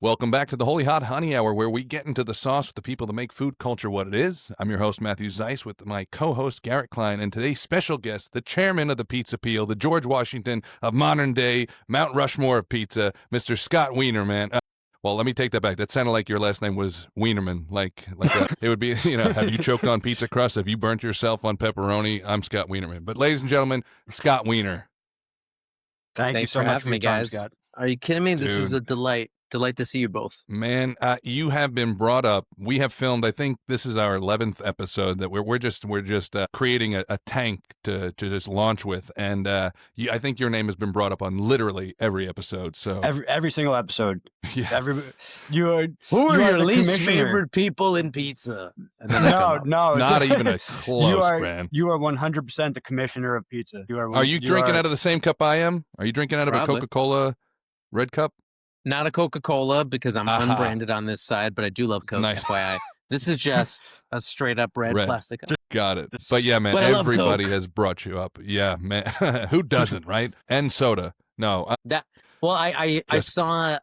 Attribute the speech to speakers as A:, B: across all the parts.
A: Welcome back to the Holy Hot Honey Hour, where we get into the sauce with the people that make food culture what it is. I'm your host, Matthew Zeiss, with my co-host, Garrett Klein, and today's special guest, the chairman of the Pizza Peel, the George Washington of modern-day Mount Rushmore of pizza, Mr. Scott Wiener, man. Well, let me take that back. That sounded like your last name was Wienerman. It would be, have you choked on pizza crust? Have you burnt yourself on pepperoni? I'm Scott Wienerman. But ladies and gentlemen, Scott Wiener.
B: Thanks
C: you
B: so
C: for
B: much
C: having
B: for
C: me,
B: your time,
C: guys.
B: Scott.
C: Are you kidding me? This is
A: Dude.
C: a delight. Delight to see you both.
A: Man, you have been brought up. We have filmed. I think this is our 11th episode that we're just creating a tank to just launch with, and I think your name has been brought up on literally every episode. So
B: Every single episode.
A: yeah,
B: Who
C: Who are your least favorite people in pizza? And then
B: No,
A: not even a close, man.
B: You are 100% the commissioner of pizza.
A: Are you drinking out of the same cup I am? Are you drinking out of
C: Probably.
A: a Coca-Cola red cup?
C: Not a Coca-Cola because I'm unbranded on this side, but I do love Coke.
A: Nice.
C: FYI. This is just a straight up red plastic cup.
A: Got it. But yeah, man,
C: But I love
A: everybody
C: Coke.
A: has brought you up. Yeah, man. Who doesn't, right? And soda. No.
C: I saw.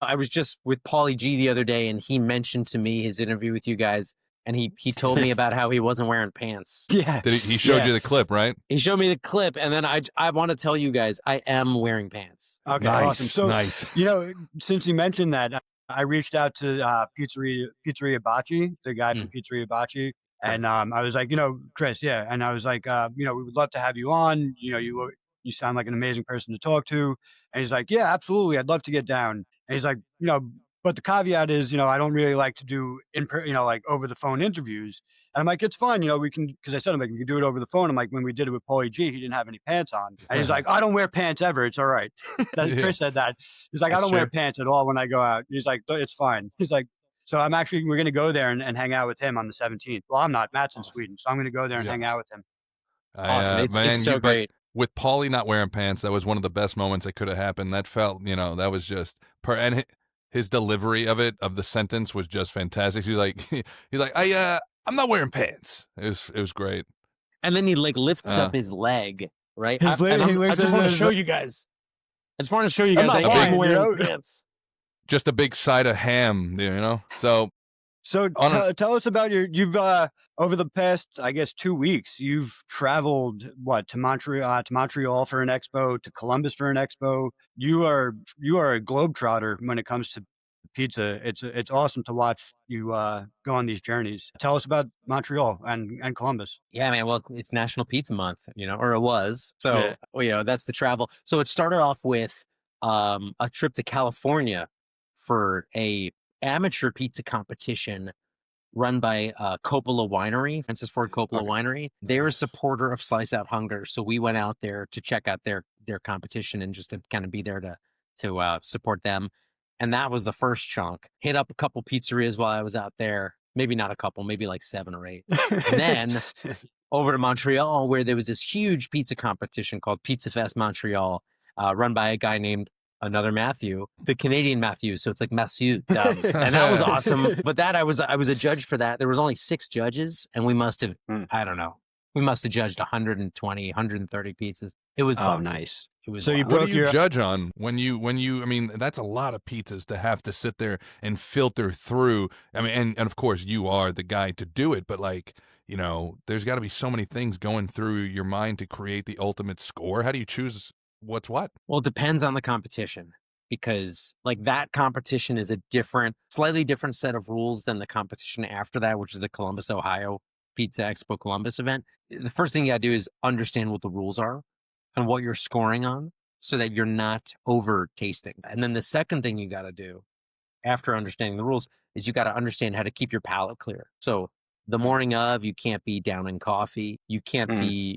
C: I was just with Paulie G the other day, and he mentioned to me his interview with you guys, and he told me about how he wasn't wearing pants.
B: Yeah.
A: He showed you the clip, right?
C: He showed me the clip, and then I want to tell you guys I am wearing pants.
B: Okay,
A: Nice,
B: awesome. So,
A: nice.
B: since you mentioned that, I reached out to Pizzeria Bocce, the guy from Pizzeria Bocce, and I was like, Chris, yeah, and I was like, we would love to have you on. You sound like an amazing person to talk to, and he's like, yeah, absolutely, I'd love to get down. And he's like, but the caveat is, I don't really like to do like over the phone interviews. And I'm like, it's fine, we can, because I said, we can do it over the phone. I'm like, when we did it with Paulie G, he didn't have any pants on. And he's like, I don't wear pants ever. It's all right. Chris said that. He's like, I don't wear pants at all when I go out. He's like, it's fine. He's like, so we're going to go there and hang out with him on the 17th. Well, I'm not. Matt's in Sweden. So I'm going to go there and hang out with him.
C: Awesome. It's so great.
A: With Paulie not wearing pants, that was one of the best moments that could have happened. That felt, that was just and his delivery of the sentence was just fantastic. He's like, I'm not wearing pants. It was great.
C: And then he lifts up his leg, right?
B: I
C: just want to show you guys. I am wearing pants.
A: Just a big side of ham, So
B: tell us about you've over the past, I guess, 2 weeks, you've traveled to Montreal for an expo, to Columbus for an expo. You are a globetrotter when it comes to pizza. It's awesome to watch you go on these journeys. Tell us about Montreal and Columbus.
C: Yeah, man. Well, it's National Pizza Month, or it was. So, that's the travel. So it started off with a trip to California for a amateur pizza competition run by Coppola Winery, Francis Ford Coppola Winery. They're a supporter of Slice Out Hunger, so we went out there to check out their competition and just to kind of be there to support them. And that was the first chunk. Hit up a couple pizzerias while I was out there. Maybe not a couple, maybe like 7 or 8. And then over to Montreal, where there was this huge pizza competition called Pizza Fest Montreal, run by a guy named another Matthew, the Canadian Matthew. So it's like Matthew. And that was awesome. But that I was a judge for that. There was only 6 judges, and we must have, I don't know. We must have judged 120, 130 pizzas. It was
B: nice.
C: It was.
B: So you
A: what do you judge on when you? I mean, that's a lot of pizzas to have to sit there and filter through. I mean, and of course you are the guy to do it, but there's got to be so many things going through your mind to create the ultimate score. How do you choose what's what?
C: Well, it depends on the competition, because that competition is a slightly different set of rules than the competition after that, which is the Columbus, Ohio Pizza Expo Columbus event. The first thing you gotta do is understand what the rules are and what you're scoring on so that you're not over tasting. And then the second thing you gotta do after understanding the rules is you gotta understand how to keep your palate clear. So the morning of, you can't be down in coffee. You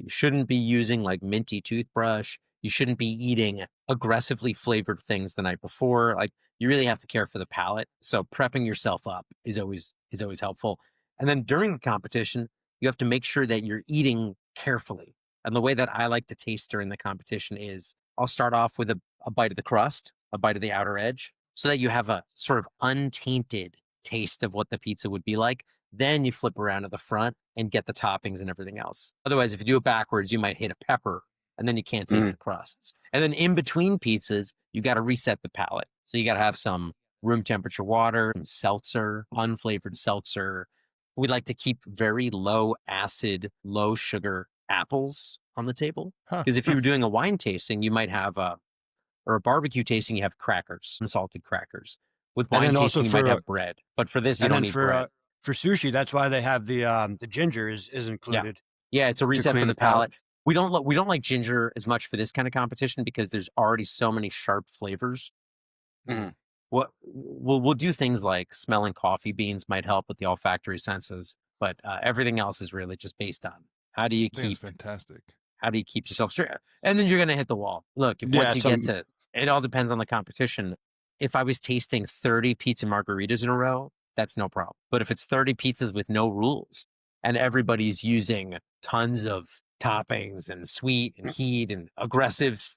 C: shouldn't be using minty toothbrush. You shouldn't be eating aggressively flavored things the night before. You really have to care for the palate. So prepping yourself up is always helpful. And then during the competition, you have to make sure that you're eating carefully. And the way that I like to taste during the competition is I'll start off with a bite of the crust, a bite of the outer edge, so that you have a sort of untainted taste of what the pizza would be like. Then you flip around to the front and get the toppings and everything else. Otherwise, if you do it backwards, you might hit a pepper and then you can't taste the crusts. And then in between pizzas, you got to reset the palate. So you got to have some room temperature water, some seltzer, unflavored seltzer. We like to keep very low acid, low sugar apples on the table.
A: Huh.
C: Because if you were doing a wine tasting, you might have or a barbecue tasting, you have crackers, salted crackers. With
B: And
C: wine
B: then also
C: tasting, you might have bread. But for this, you
B: and
C: don't
B: then
C: need bread.
B: for sushi, that's why they have the ginger is included.
C: Yeah, it's a reset for
B: clean
C: the
B: the palate.
C: palate. We don't like ginger as much for this kind of competition because there's already so many sharp flavors.
B: Mhm.
C: We'll do things like smelling coffee beans might help with the olfactory senses, but everything else is really just based on how do you
A: I think it's
C: keep
A: fantastic.
C: yourself straight, and then you're gonna hit the wall. Look, if once
B: Yeah,
C: you get to it, all depends on the competition. If I was tasting 30 pizza margaritas in a row, that's no problem. But if it's 30 pizzas with no rules and everybody's using tons of toppings and sweet and heat and aggressive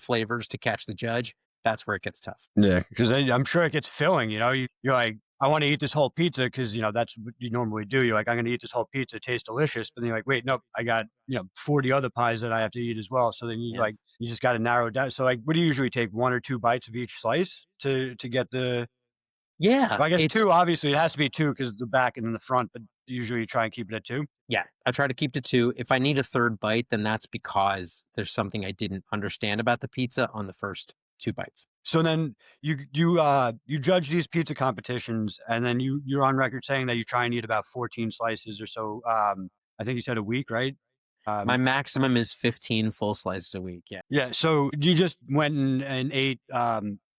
C: flavors to catch the judge, that's where it gets tough.
B: yeah, because I'm sure it gets filling. You're like, I want to eat this whole pizza because that's what you normally do. You're like, I'm going to eat this whole pizza. It tastes delicious, but then you're like, wait, nope, I got 40 other pies that I have to eat as well. So then
C: Yeah.
B: you just got to narrow it down. So like, what do you usually take, 1 or 2 bites of each slice to get the?
C: Yeah,
B: Well, I guess
C: it's
B: 2. Obviously, it has to be 2 because the back and then the front. But usually, you try and keep it at 2.
C: yeah. I try to keep to 2. If I need a third bite, then that's because there's something I didn't understand about the pizza on the first 2 bites.
B: So then you judge these pizza competitions, and then you're on record saying that you try and eat about 14 slices or so. I think you said a week, right?
C: My maximum is 15 full slices a week. Yeah.
B: Yeah. So you just went and ate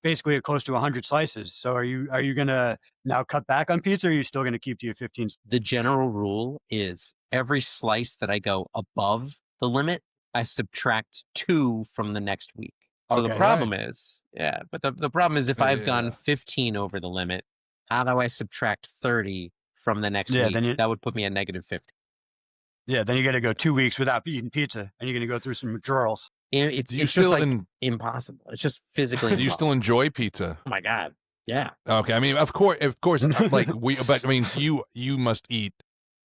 B: basically close to 100 slices. So are you gonna now cut back on pizza, or are you still gonna keep to your 15?
C: The general rule is every slice that I go above the limit, I subtract 2 from the next week. So the
B: Okay.
C: problem is, but the problem is if I've gone
A: Yeah.
C: 15 over the limit, how do I subtract 30 from the next
B: Yeah.
C: week?
B: Then
C: That would put me at negative 50.
B: you're gonna go 2 weeks without eating pizza, and you're gonna go through some withdrawals.
C: It's
A: Do you
C: it's just
A: still
C: like
A: en-
C: impossible. It's just physically
A: do you still
C: impossible.
A: enjoy pizza?
C: Oh my God. Yeah.
A: Okay, I mean, of course, like but I mean, you must eat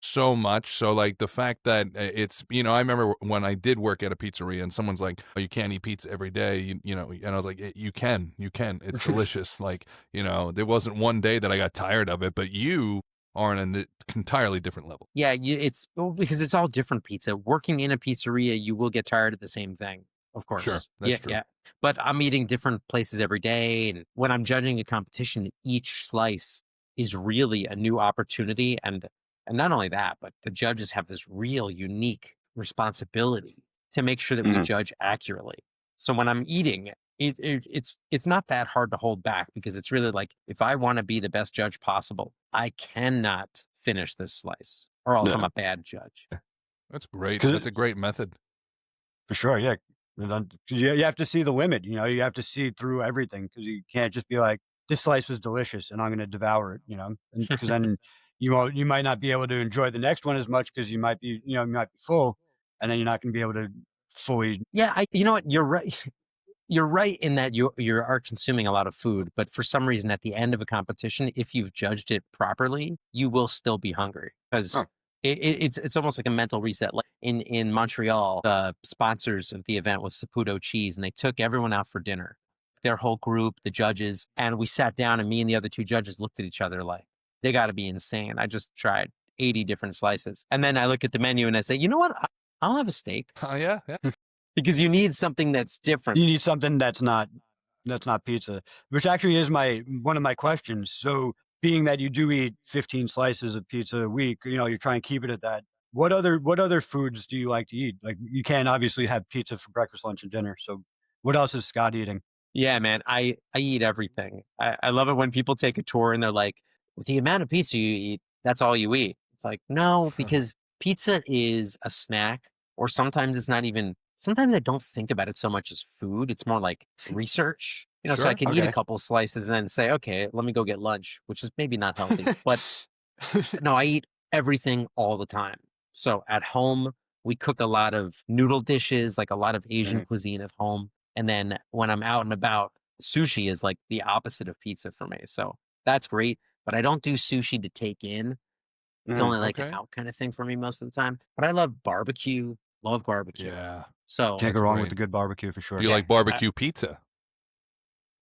A: so much. So like the fact that it's, I remember when I did work at a pizzeria and someone's like, "Oh, you can't eat pizza every day," and I was like, you can, it's delicious. Like, there wasn't one day that I got tired of it, but you are on an entirely different level.
C: Yeah, because it's all different pizza. Working in a pizzeria, you will get tired of the same thing, of course.
A: Sure, that's true.
C: Yeah. But I'm eating different places every day, and when I'm judging a competition, each slice is really a new opportunity, and not only that, but the judges have this real unique responsibility to make sure that we
B: Mhm.
C: judge accurately. So when I'm eating, it's not that hard to hold back because it's really like if I want to be the best judge possible, I cannot finish this slice or else I'm
B: Yeah.
C: a bad judge.
A: That's great.
B: 'Cause
A: That's a great method.
B: For sure, yeah. And then 'cause you have to see the limit, you have to see through everything because you can't just be like, "This slice was delicious, and I'm gonna devour it," and because then you might not be able to enjoy the next one as much because you might be full, and then you're not gonna be able to fully.
C: Yeah, you know what? You're right. You're right in that you are consuming a lot of food, but for some reason, at the end of a competition, if you've judged it properly, you will still be hungry because
B: Huh.
C: it's almost like a mental reset. Like in Montreal, the sponsors of the event was Saputo Cheese, and they took everyone out for dinner, their whole group, the judges, and we sat down, and me and the other 2 judges looked at each other like they got to be insane. I just tried 80 different slices, and then I look at the menu and I say, you know what? I'll have a steak
A: Oh yeah, yeah.
C: because you need something that's different.
B: You need something that's not pizza, which actually is one of my questions. So, being that you do eat 15 slices of pizza a week, you try and keep it at that. What other foods do you like to eat? Like, you can't obviously have pizza for breakfast, lunch, and dinner. So, what else is Scott eating?
C: Yeah, man, I eat everything. I love it when people take a tour and they're like, with the amount of pizza you eat, that's all you eat. It's like, no, because pizza is a snack, or sometimes it's not even, sometimes I don't think about it so much as food. It's more like research. So I
A: Sure,
C: can eat a
B: okay.
C: couple slices and then say, okay, let me go get lunch, which is maybe not healthy. But no, I eat everything all the time. So at home, we cook a lot of noodle dishes, like a lot of Asian
B: Mhm.
C: cuisine at home. And then when I'm out and about, sushi is like the opposite of pizza for me. So that's great. But I don't do sushi to take in. It's only like an
A: Okay.
C: out kind of thing for me most of the time. But I love barbecue, love barbecue.
A: Yeah.
C: So
B: Can't
A: That's
B: go wrong
A: great.
B: with the good barbecue for sure.
A: Do you like barbecue pizza?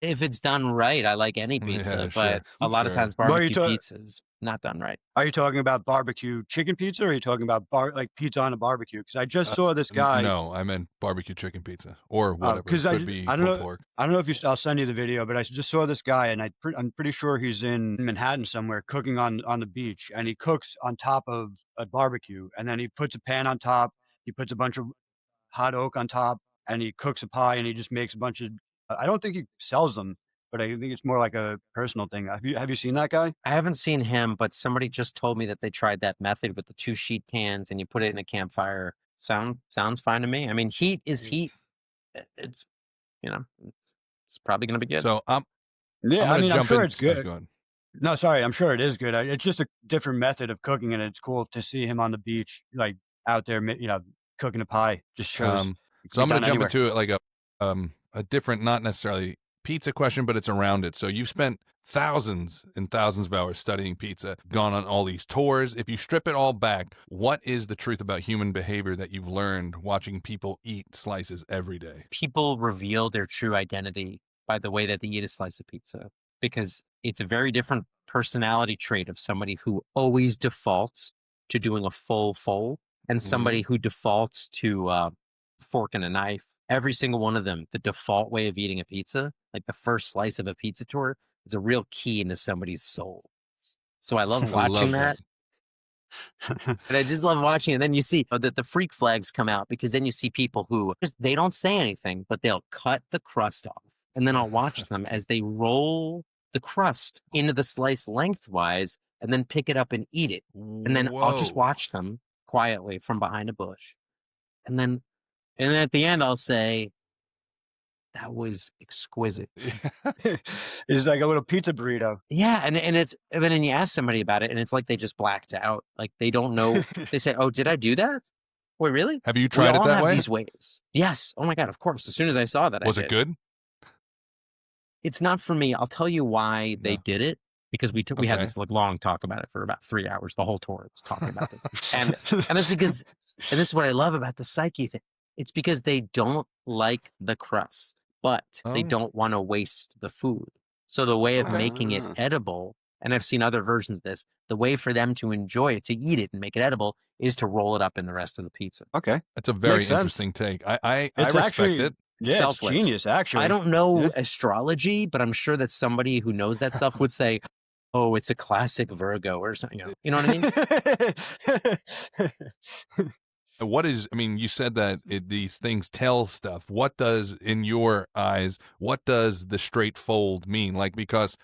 C: If it's done right, I like any pizza,
A: Yeah,
C: but
A: sure,
C: a lot of
A: sure.
C: times
B: What are you
C: barbecue
B: talking?
C: pizza is not done right.
B: Are you talking about barbecue chicken pizza, or are you talking about like pizza on a barbecue? Because I just saw this guy.
A: No, I meant barbecue chicken pizza or whatever.
B: Because
A: Could be
B: I don't
A: pulled
B: know.
A: pork.
B: I don't know if you. I'll send you the video, but I just saw this guy, and I'm pretty sure he's in Manhattan somewhere, cooking on the beach, and he cooks on top of a barbecue, and then he puts a pan on top. He puts a bunch of hot oak on top, and he cooks a pie, and he just makes a bunch of. I don't think he sells them, but I think it's more like a personal thing. Have you seen that guy?
C: I haven't seen him, but somebody just told me that they tried that method with the 2 sheet pans and you put it in a campfire. Sounds fine to me. I mean, heat is heat. It's it's probably gonna be good.
A: So I'm
B: Yeah, I
A: gonna
B: mean, I'm
A: jump
B: sure
A: in.
B: it's
A: Oh,
B: good.
A: go ahead.
B: No, sorry, I'm sure it is good. It's just a different method of cooking, and it's cool to see him on the beach, like out there, cooking a pie. Just shows it can
A: So
B: be
A: I'm going
B: done
A: to jump
B: anywhere.
A: into it like a different, not necessarily pizza question, but it's around it. So you've spent thousands and thousands of hours studying pizza, gone on all these tours. If you strip it all back, what is the truth about human behavior that you've learned watching people eat slices every day?
C: People reveal their true identity by the way that they eat a slice of pizza because it's a very different personality trait of somebody who always defaults to doing a full fold and somebody who defaults to fork and a knife. Every single one of them, the default way of eating a pizza, like the first slice of a pizza tour, is a real key into somebody's soul. So I love
A: I
C: watching
A: love that.
C: and I just love watching it. Then you see that the freak flags come out because then you see people who they don't say anything, but they'll cut the crust off. And then I'll watch them as they roll the crust into the slice lengthwise and then pick it up and eat it. And then I'll just
A: Whoa.
C: watch them quietly from behind a bush. And then at the end, I'll say, that was exquisite.
B: It's like a little pizza burrito.
C: Yeah, and then you ask somebody about it, and it's like they just blacked out. Like they don't know. They say, "Oh, did I do that? Wait, really?
A: Have you
C: We
A: tried it
C: all
A: that
C: have
A: way?
C: these ways." Yes. Oh my god, of course. As soon as I saw that,
A: Was
C: I
A: it
C: did.
A: good?
C: It's not for me. I'll tell you why they
A: No.
C: did it because we had
A: Okay.
C: this like long talk about it for about 3 hours. The whole tour was talking about this, and it's because, and this is what I love about the psyche thing. It's because they don't like the crust, but they
A: Oh.
C: don't want to waste the food. So the way of
B: Okay.
C: making it edible, and I've seen other versions of this, the way for them to enjoy it, to eat it and make it edible, is to roll it up in the rest of the pizza.
B: Okay.
A: That's a very
B: Makes sense.
A: interesting take. I
B: It's
A: respect
B: actually
A: it.
B: yeah,
C: Selfless.
B: it's genius. Actually,
C: I don't know
B: Yeah.
C: astrology, but I'm sure that somebody who knows that stuff would say, "Oh, it's a classic Virgo" or something. You know what I mean?
A: What is, I mean, you said that these things tell stuff. What does, in your eyes, what does the straight fold mean? Like, because,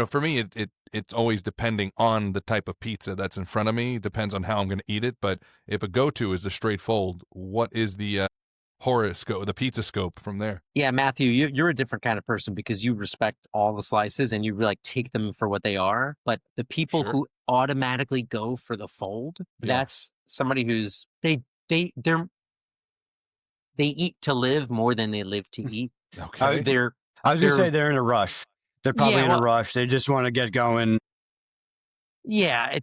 A: for me, it's always depending on the type of pizza that's in front of me. Depends on how I'm going to eat it. But if a go-to is the straight fold, what is the horoscope, the pizza scope from there?
C: Yeah, Matthew, you're a different kind of person because you respect all the slices and you like take them for what they are. But the people
A: Sure.
C: who automatically go for the fold,
A: Yeah.
C: that's somebody who's they eat to live more than they live to eat.
A: Okay.
C: They're
B: I was gonna say
C: they're-
B: they're in a rush. They're probably
C: Yeah,
B: in a
C: well-
B: rush. They just want to get going.
C: yeah,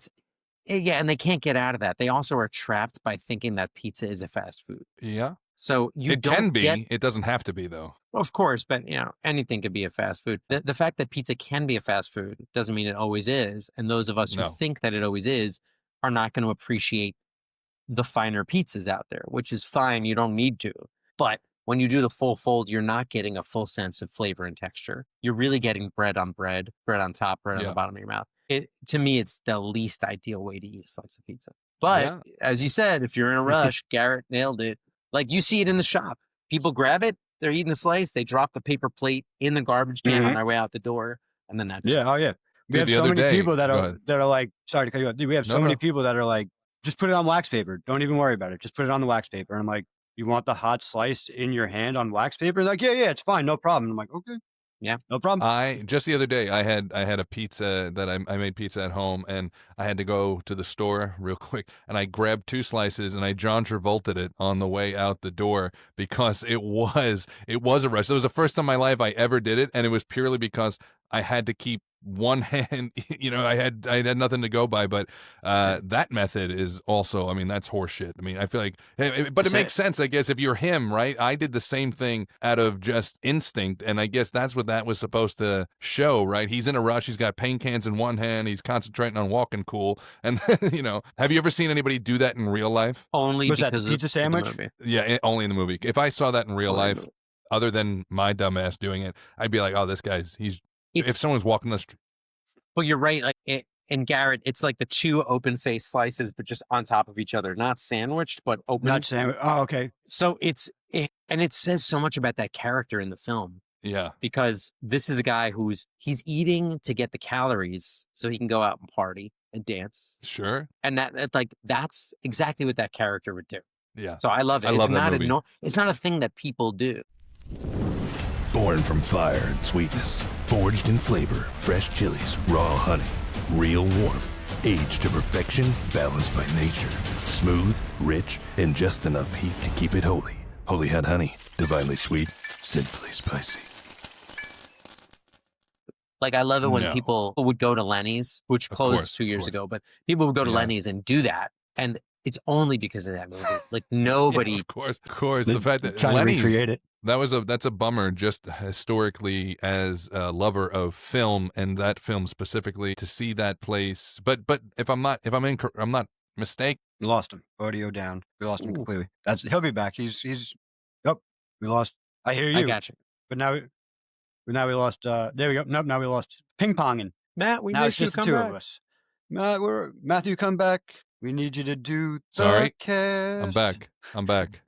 C: and they can't get out of that. They also are trapped by thinking that pizza is a fast food.
A: Yeah.
C: So you
A: It
C: don't
A: can be.
C: get,
A: It doesn't have to be, though.
C: of course, but anything could be a fast food. The fact that pizza can be a fast food doesn't mean it always is. And those of us who
A: No.
C: think that it always is are not going to appreciate the finer pizzas out there, which is fine. You don't need to. But when you do the full fold, you're not getting a full sense of flavor and texture. You're really getting bread on top, bread on
A: Yeah.
C: the bottom of your mouth. To me, it's the least ideal way to eat a slice of pizza. But
A: Yeah.
C: as you said, if you're in a rush, Garrett nailed it. Like you see it in the shop. People grab it, they're eating the slice, they drop the paper plate in the garbage can on their way out the door, and then that's it.
B: Yeah. Oh yeah. We
A: Dude,
B: have
A: the
B: so
A: other
B: many
A: day-
B: people that
A: go
B: are
A: ahead.
B: like, sorry to cut you off. Dude, we have so
A: No,
B: many
A: no.
B: people that are like, just put it on wax paper. Don't even worry about it. Just put it on the wax paper. And I'm like, you want the hot slice in your hand on wax paper? They're like, yeah, it's fine, no problem. I'm like, okay.
C: Yeah.
B: No problem.
A: I just the other day I had a pizza that I made pizza at home, and I had to go to the store real quick, and I grabbed 2 slices and I John Travolted it on the way out the door because it was a rush. It was the first time in my life I ever did it, and it was purely because I had to keep one hand, I had nothing to go by, but that method is also, I mean, that's horseshit. I mean, I feel like, but it makes sense, I guess, if you're him, right? I did the same thing out of just instinct, and I guess that's what that was supposed to show, right? He's in a rush. He's got paint cans in one hand. He's concentrating on walking cool, and have you ever seen anybody do that in real life?
C: Only
B: Was that
C: because
B: the pizza
C: of
B: sandwich?
C: the movie.
A: Yeah, only in the movie. If I saw that in real life, other than my dumbass doing it, I'd be like, oh, this guy's, if someone's walking the street.
C: But you're right. Like in Garrett, it's like the two open face slices, but just on top of each other, not sandwiched, but open.
B: Not sandwich. Oh, okay.
C: So and it says so much about that character in the film.
A: Yeah.
C: Because this is a guy he's eating to get the calories so he can go out and party and dance.
A: Sure.
C: And that's exactly what that character would do.
A: Yeah.
C: So I love it.
A: Love that movie.
C: It's not a thing that people do.
D: Born from fire and sweetness, forged in flavor, fresh chilies, raw honey, real warm, aged to perfection, balanced by nature, smooth, rich, and just enough heat to keep it holy. Holy Head Honey, divinely sweet, simply spicy.
C: Like, I love it when people would go to Lenny's, which closed 2 years ago, but people would go to Lenny's and do that. And it's only because of that movie. Like, nobody.
A: Of course. The fact that
B: trying
A: Lenny's,
B: to recreate it.
A: That's a bummer, just historically as a lover of film, and that film specifically, to see that place. But if I'm not mistaken.
B: We lost him. Audio down. We lost him completely. He'll be back. He's. Nope. We lost. I hear you.
C: I got you.
B: But now we lost. There we go. Nope. Now we lost ping ponging.
C: Matt, we
B: now
C: missed
B: it's just
C: you.
B: the two of us. Matthew, come back. We need you to do the
A: Sorry.
B: cast.
A: I'm back.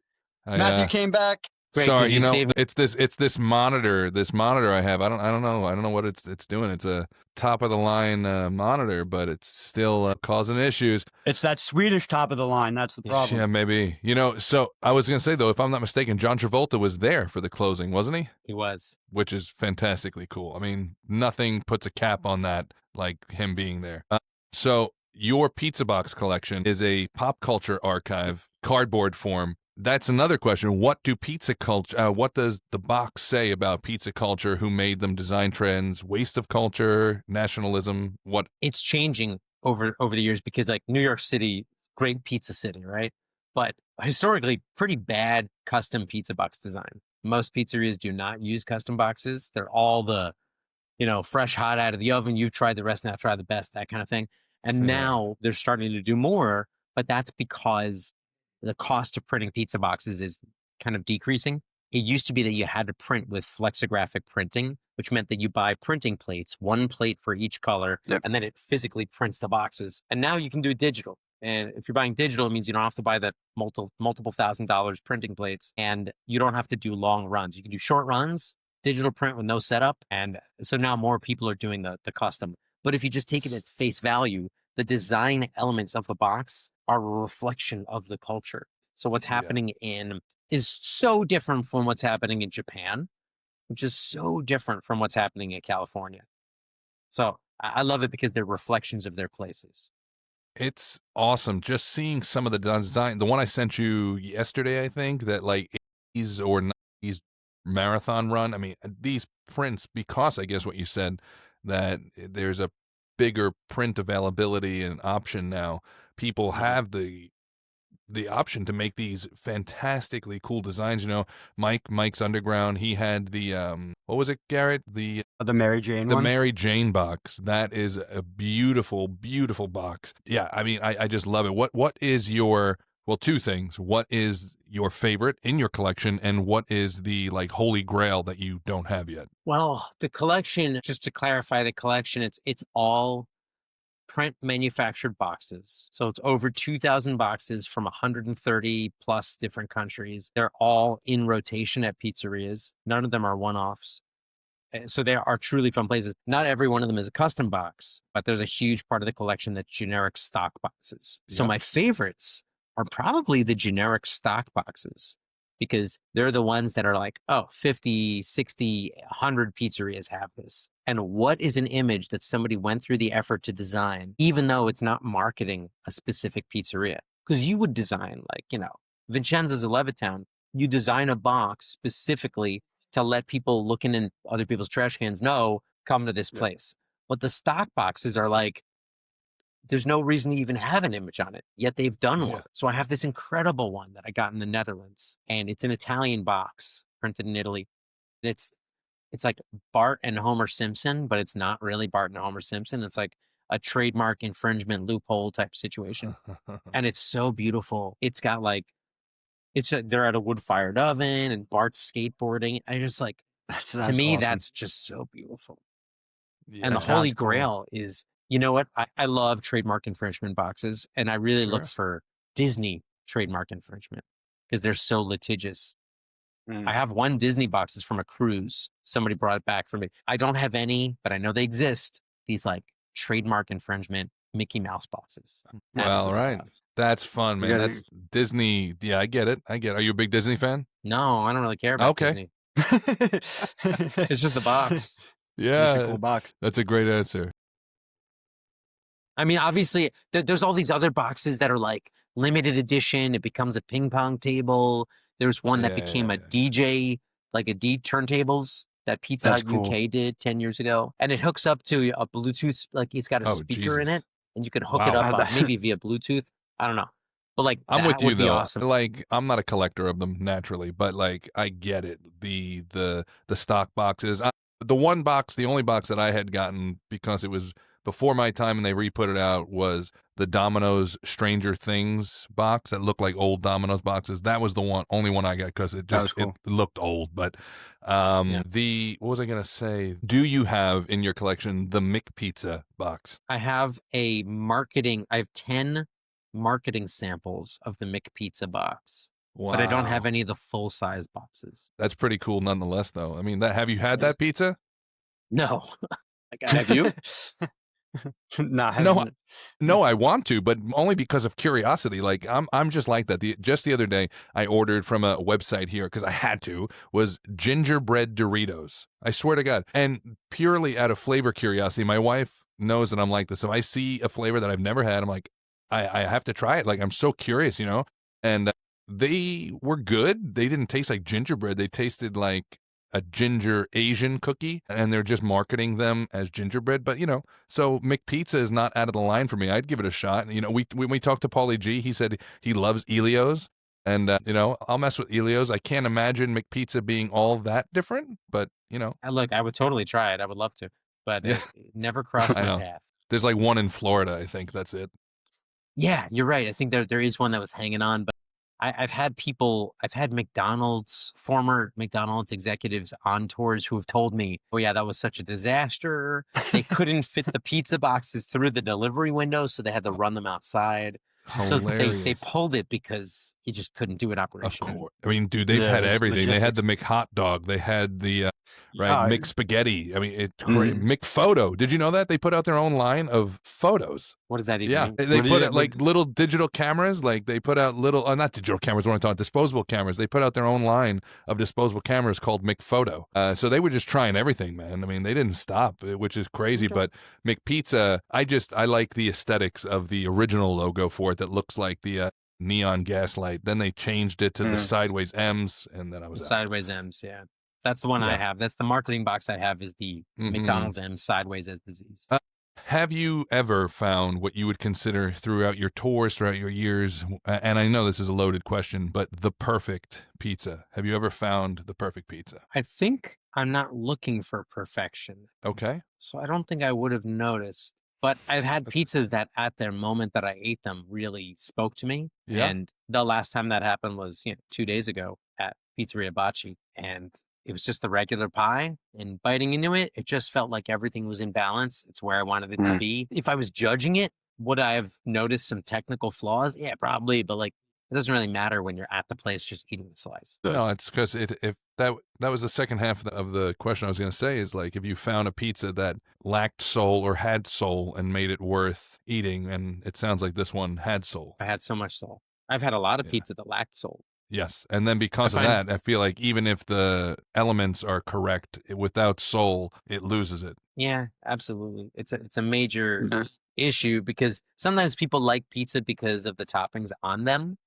B: Matthew came back.
C: Great,
A: Sorry,
C: it's
A: this monitor I have. I don't know what it's doing. It's a top of the line monitor, but it's still causing issues.
B: It's that Swedish top of the line. That's the problem.
A: Yeah, maybe. So I was gonna say, though, if I'm not mistaken, John Travolta was there for the closing, wasn't he?
C: He was,
A: which is fantastically cool. I mean, nothing puts a cap on that like him being there. So your pizza box collection is a pop culture archive, cardboard form. That's another question. What does the box say about pizza culture? Who made them? Design trends, waste of culture, nationalism? What?
C: It's changing over the years because, like, New York City, great pizza city, right? But historically, pretty bad custom pizza box design. Most pizzerias do not use custom boxes. They're all the, fresh hot out of the oven. You've tried the rest, now try the best, that kind of thing. And now they're starting to do more, but that's because the cost of printing pizza boxes is kind of decreasing. It used to be that you had to print with flexographic printing, which meant that you buy printing plates, one plate for each color, and then it physically prints the boxes. And now you can do digital. And if you're buying digital, it means you don't have to buy that multiple $1,000s printing plates, and you don't have to do long runs. You can do short runs, digital print with no setup. And so now more people are doing the custom. But if you just take it at face value, the design elements of the box are a reflection of the culture. So what's happening is so different from what's happening in Japan, which is so different from what's happening in California. So I love it because they're reflections of their places.
A: It's awesome. Just seeing some of the design, the one I sent you yesterday, I think, that like 80s or 90s marathon run. I mean, these prints, because I guess what you said, that there's a bigger print availability and option now. People have the option to make these fantastically cool designs. Mike's Underground, he had the what was it, Garrett? The
B: Mary Jane
A: the
B: one?
A: Mary Jane box. That is a beautiful, beautiful box. Yeah, I mean, I just love it. What is your, well, two things. What is your favorite in your collection, and what is the like holy grail that you don't have yet?
C: Well, the collection, just to clarify the collection, it's all print manufactured boxes. So it's over 2,000 boxes from 130 plus different countries. They're all in rotation at pizzerias. None of them are one-offs. So they are truly from places. Not every one of them is a custom box, but there's a huge part of the collection that's generic stock boxes. So my favorites are probably the generic stock boxes, because they're the ones that are like, 50, 60, 100 pizzerias have this. And what is an image that somebody went through the effort to design, even though it's not marketing a specific pizzeria? Because you would design, like, Vincenzo's of Levittown, you design a box specifically to let people looking in other people's trash cans know, come to this place. But the stock boxes are like, there's no reason to even have an image on it, yet they've done
A: Yeah.
C: one. So I have this incredible one that I got in the Netherlands, and it's an Italian box printed in Italy. And it's like Bart and Homer Simpson, but it's not really Bart and Homer Simpson. It's like a trademark infringement loophole type situation. And it's so beautiful. It's got like, they're at a wood-fired oven and Bart's skateboarding. I just like, to me,
B: awesome.
C: that's just so beautiful.
A: Yeah.
C: And the
B: That
C: holy
B: sounds cool.
C: grail is, you know what? I love trademark infringement boxes, and I really look for Disney trademark infringement because they're so litigious.
B: Mm.
C: I have one Disney box is from a cruise. Somebody brought it back for me. I don't have any, but I know they exist. These like trademark infringement Mickey Mouse boxes. That's
A: Well,
C: the
A: right.
C: stuff.
A: That's fun,
B: You
A: man.
B: gotta-
A: That's Disney. Yeah, I get it. Are you a big Disney fan?
C: No, I don't really care about
A: Okay.
C: Disney. It's just the box.
B: Just a
A: Yeah,
B: cool box.
A: that's a great answer.
C: I mean, obviously, there's all these other boxes that are like limited edition. It becomes a ping pong table. There's one that
A: Yeah,
C: became
A: yeah,
C: a DJ, like a D turntables that Pizza
B: That's
C: Hut
B: cool.
C: UK did 10 years ago. And it hooks up to a Bluetooth, like it's got a
A: Oh,
C: speaker in
A: Jesus.
C: it, and you can hook it
A: Wow.
C: up
B: That-
C: maybe via Bluetooth. I don't know. But like,
A: I'm
C: that
A: with you
C: would be
A: though.
C: awesome.
A: Like, I'm not a collector of them naturally, but like, I get it. The stock boxes. The only box that I had gotten because it was before my time and they re-put it out was the Domino's Stranger Things box that looked like old Domino's boxes. That was the only one I got because it
B: That
A: just
B: was cool.
A: it looked old. But what was I gonna say? Do you have in your collection the McPizza box?
C: I have I have 10 marketing samples of the McPizza box,
A: Wow.
C: but I don't have any of the full size boxes.
A: That's pretty cool nonetheless, though. I mean, have you had
C: Yeah.
A: that pizza?
C: No. Have you?
B: Nah,
A: No,
B: hasn't-
A: No, I want to, but only because of curiosity. Like I'm just like that. Just the other day, I ordered from a website here because I had to. Was gingerbread Doritos. I swear to God, and purely out of flavor curiosity. My wife knows that I'm like this. If I see a flavor that I've never had, I'm like, I have to try it. Like I'm so curious, you know. And they were good. They didn't taste like gingerbread. They tasted like a ginger Asian cookie, and they're just marketing them as gingerbread. But so McPizza is not out of the line for me. I'd give it a shot. When we talked to Paulie G, he said he loves Elio's, and I'll mess with Elio's. I can't imagine McPizza being all that different, but
C: Look, I would totally try it. I would love to, but
A: Yeah.
C: it never crossed
A: I
C: my
A: know.
C: path.
A: there's like one in Florida. I think that's it.
C: Yeah, you're right. I think there is one that was hanging on, but I've had former McDonald's executives on tours who have told me, oh yeah, that was such a disaster. They couldn't fit the pizza boxes through the delivery window, so they had to run them outside. So
A: Hilarious.
C: they pulled it because you just couldn't do it
A: Of
C: operationally.
A: course. I mean, dude, they've
B: Yeah,
A: had
B: it's
A: everything. They had the
B: logistics.
A: McHot dog. They had the
B: Yeah,
A: McSpaghetti. I mean, it's
B: Mhm.
A: McPhoto. Did you know that they put out their own line of photos?
C: What does that even
A: Yeah,
C: mean?
A: they
B: What do
A: put
B: you-
A: out like little digital cameras. Like they put out little, not digital cameras. What I'm talking, disposable cameras. They put out their own line of disposable cameras called McPhoto. So they were just trying everything, man. I mean, they didn't stop, which is crazy.
C: Okay.
A: But McPizza, I like the aesthetics of the original logo for it that looks like the neon gaslight. Then they changed it to the sideways M's, and then I
C: The
A: was out.
C: sideways M's, yeah. That's the one I
A: Yeah.
C: have. That's the marketing box I have is the
A: Mhm.
C: McDonald's M sideways as disease.
A: Have you ever found what you would consider throughout your tours, throughout your years, and I know this is a loaded question, but the perfect pizza? Have you ever found the perfect pizza?
C: I think I'm not looking for perfection,
A: Okay.
C: so I don't think I would have noticed. But I've had
A: That's-
C: pizzas that at their moment that I ate them really spoke to me.
A: Yeah.
C: And the last time that happened was 2 days ago at Pizzeria Bacci. And it was just the regular pie. And biting into it, it just felt like everything was in balance. It's where I wanted it to be. If I was judging it, would I have noticed some technical flaws? Yeah, probably. But like, it doesn't really matter when you're at the place just eating the slice.
A: No, it's because if that was the second half of the question I was going to say is like if you found a pizza that lacked soul or had soul and made it worth eating, and it sounds like this one had soul.
C: I had so much soul. I've had a lot of
A: Yeah.
C: pizza that lacked soul.
A: Yes, and then because
C: I
A: of
C: find-
A: that, I feel like even if the elements are correct, without soul, it loses it.
C: Yeah, absolutely. It's a major
B: Mhm.
C: issue because sometimes people like pizza because of the toppings on them,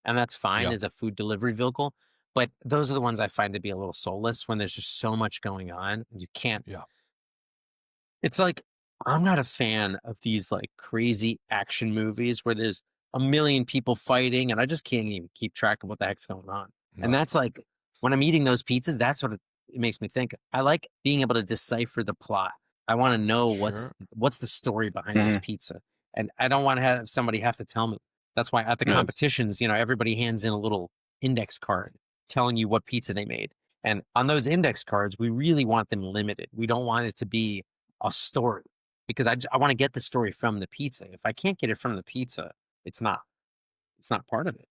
C: and that's fine
A: Yeah.
C: as a food delivery vehicle. But those are the ones I find to be a little soulless when there's just so much going on and you can't.
A: Yeah.
C: It's like I'm not a fan of these like crazy action movies where there's a million people fighting and I just can't even keep track of what the heck's going on. And
A: No.
C: that's like when I'm eating those pizzas, that's what it makes me think. I like being able to decipher the plot. I want to know
A: Sure.
C: what's the story behind this pizza. And I don't want to have somebody have to tell me. That's why at the competitions, everybody hands in a little index card telling you what pizza they made. And on those index cards, we really want them limited. We don't want it to be a story because I want to get the story from the pizza. If I can't get it from the pizza, it's not part of it.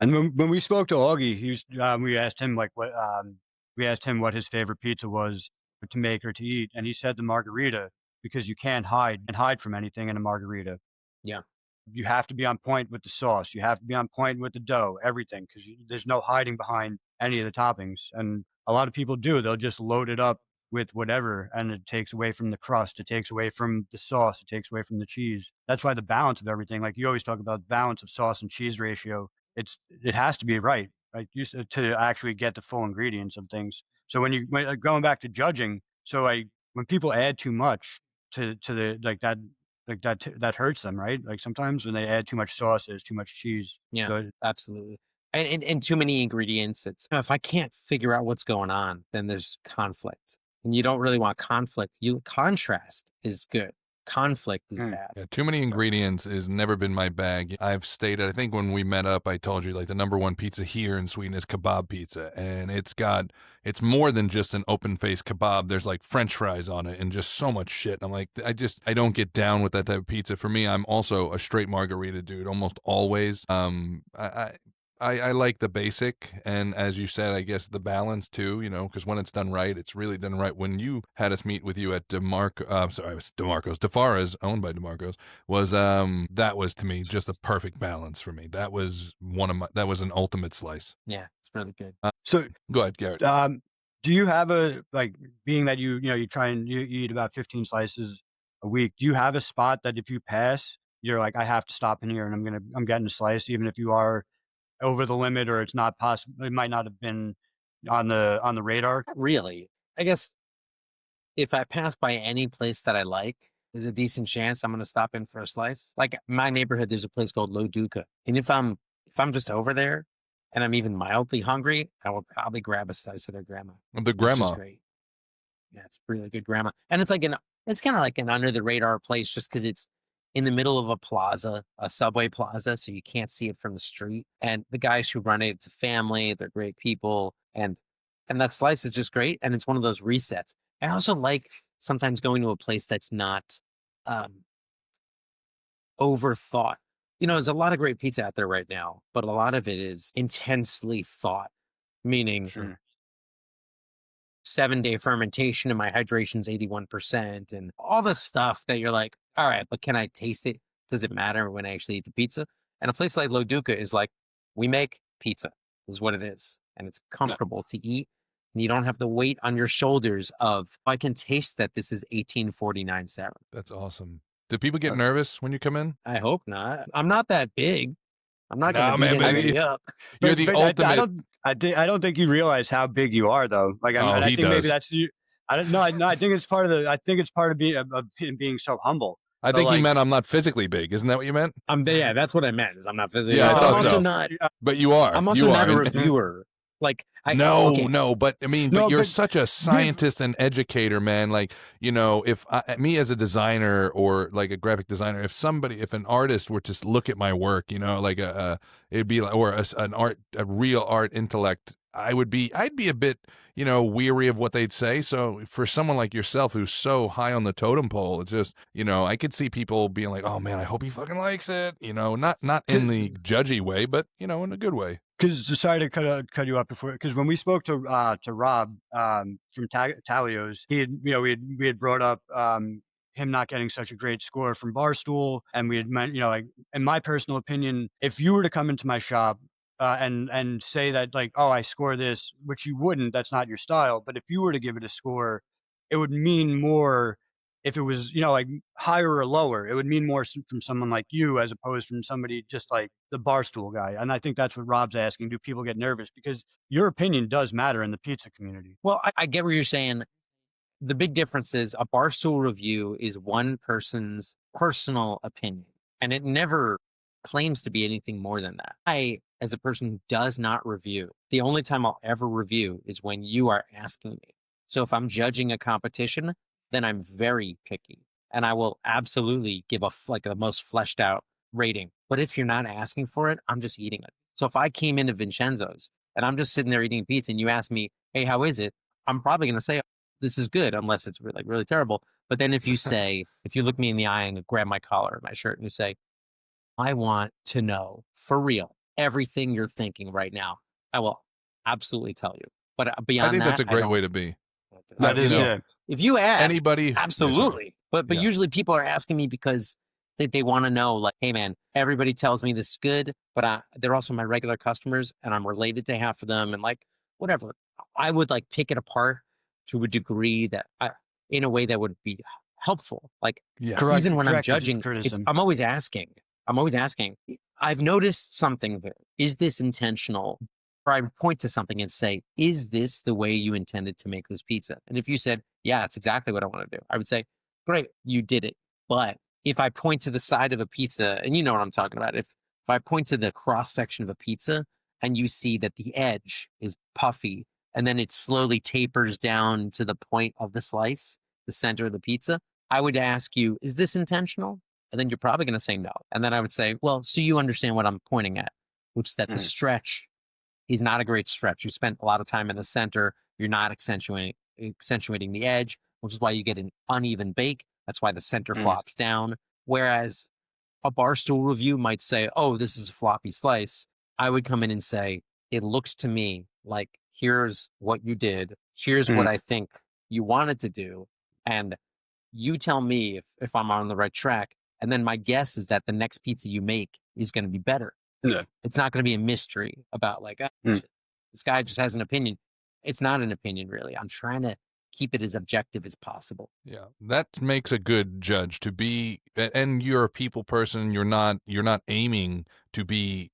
B: And when we spoke to Augie, we asked him what his favorite pizza was to make or to eat, and he said the margarita because you can't hide from anything in a margarita.
C: Yeah.
B: You have to be on point with the sauce. You have to be on point with the dough, everything, because there's no hiding behind any of the toppings. And a lot of people do. They'll just load it up with whatever, and it takes away from the crust. It takes away from the sauce. It takes away from the cheese. That's why the balance of everything, like you always talk about balance of sauce and cheese ratio, it has to be right, to actually get the full ingredients of things. So going back to judging, so when people add too much to the that hurts them, right? Like sometimes when they add too much sauce, there's too much cheese.
C: Yeah,
B: So
C: absolutely. And too many ingredients. If I can't figure out what's going on, then there's conflict. And you don't really want conflict. Contrast is good. Conflict is bad.
A: Yeah, too many ingredients has never been my bag. I've stated, I think when we met up, I told you like the number one pizza here in Sweden is kebab pizza. And it's more than just an open face kebab. There's like French fries on it and just so much shit. I'm like, I don't get down with that type of pizza. For me, I'm also a straight margarita dude, almost always. I like the basic, and as you said, I guess the balance too, because when it's done right, it's really done right. When you had us meet with you at DeFara's, owned by DeMarco's, that was to me just a perfect balance for me. That was that was an ultimate slice.
C: Yeah, it's really good.
B: So
A: go ahead, Garrett.
B: do you have being that you eat about 15 slices a week, do you have a spot that if you pass, you're like, I have to stop in here and I'm getting a slice, even if you are over the limit or it's not possible, it might not have been on the radar?
C: Not really. I guess if I pass by any place that I like, there's a decent chance I'm going to stop in for a slice. Like my neighborhood, there's a place called Lo Duca. And if I'm just over there and I'm even mildly hungry, I will probably grab a slice of their grandma.
A: The grandma.
C: Which is great. Yeah, it's really good grandma. And it's kind of like an under the radar place just because it's in the middle of a plaza, a subway plaza, so you can't see it from the street. And the guys who run it, it's a family, they're great people. And that slice is just great. And it's one of those resets. I also like sometimes going to a place that's not overthought. There's a lot of great pizza out there right now, but a lot of it is intensely thought, meaning 7-day fermentation and my hydration's 81% and all the stuff that you're like, all right, but can I taste it? Does it matter when I actually eat the pizza? And a place like Lo Duca is like, we make pizza is what it is. And it's comfortable to eat. And you don't have the weight on your shoulders of, I can taste that this is 1849 sour.
A: That's awesome. Do people get nervous when you come in?
C: I hope not. I'm not that big. I'm not going to beat anybody up.
A: You're the ultimate.
B: I don't think you realize how big you are, though. Like, I think
A: does.
B: maybe that's you. I don't know. I think it's part of being so humble.
A: I think he meant I'm not physically big. Isn't that what you meant?
C: Yeah, that's what I meant. Is I'm not physically.
A: Yeah,
C: I'm also
A: so.
C: not.
A: But you are.
C: I'm also not a reviewer. Like
A: no, but I mean, but you're such a scientist and educator, man. Like, if me as a designer or like a graphic designer, if an artist were to look at my work, like it'd be like, or a real art intellect, I'd be a bit, weary of what they'd say. So for someone like yourself, who's so high on the totem pole, it's just, I could see people being like, oh man, I hope he fucking likes it. Not in the judgy way, but, in a good way.
B: Because sorry to cut you up before. Because when we spoke to Rob from Talio's, he had we had brought up him not getting such a great score from Barstool, and we had meant like, in my personal opinion, if you were to come into my shop and say that like, oh, I score this, which you wouldn't, that's not your style. But if you were to give it a score, it would mean more. If it was, like higher or lower, it would mean more from someone like you as opposed from somebody just like the Barstool guy. And I think that's what Rob's asking. Do people get nervous? Because your opinion does matter in the pizza community.
C: Well, I get what you're saying. the big difference is a Barstool review is one person's personal opinion, and it never claims to be anything more than that. I, as a person who does not review, the only time I'll ever review is when you are asking me. So if I'm judging a competition, then I'm very picky, and I will absolutely give like the most fleshed out rating. But if you're not asking for it, I'm just eating it. So if I came into Vincenzo's and I'm just sitting there eating pizza and you ask me, hey, how is it? I'm probably going to say, this is good, unless it's really, really terrible. But then if you say, if you look me in the eye and grab my collar and my shirt and you say, I want to know for real everything you're thinking right now, I will absolutely tell you. But
A: I
C: beyond
A: think
C: that,
A: that's a great way to be.
B: That
A: you
B: is,
A: know,
B: yeah.
C: if you ask,
A: Anybody, yeah, sorry.
C: absolutely. But
A: Yeah.
C: usually people are asking me because they want to know, like, hey man, everybody tells me this is good, but they're also my regular customers and I'm related to half of them, and like whatever. I would like pick it apart to a degree that in a way that would be helpful. Like
A: Yes.
B: Correct.
C: even when I'm
B: Correct
C: judging,
B: criticism.
C: I'm always asking. I've noticed something there. Is this intentional? Or I would point to something and say, is this the way you intended to make this pizza? And if you said, yeah, it's exactly what I want to do, I would say, great, you did it. But if I point to the side of a pizza, and you know what I'm talking about, if I point to the cross section of a pizza and you see that the edge is puffy and then it slowly tapers down to the point of the slice, the center of the pizza, I would ask you, is this intentional? And then you're probably going to say no. And then I would say, well, so you understand what I'm pointing at, which is that the stretch is not a great stretch. You spent a lot of time in the center. You're not accentuating the edge, which is why you get an uneven bake. That's why the center flops down. Whereas a Barstool review might say, oh, this is a floppy slice. I would come in and say, it looks to me like here's what you did. Here's what I think you wanted to do. And you tell me if I'm on the right track. And then my guess is that the next pizza you make is going to be better.
B: Yeah.
C: It's not going to be a mystery about like, this guy just has an opinion. It's not an opinion, really. I'm trying to keep it as objective as possible.
A: Yeah, that makes a good judge to be, and you're a people person. You're not aiming to be,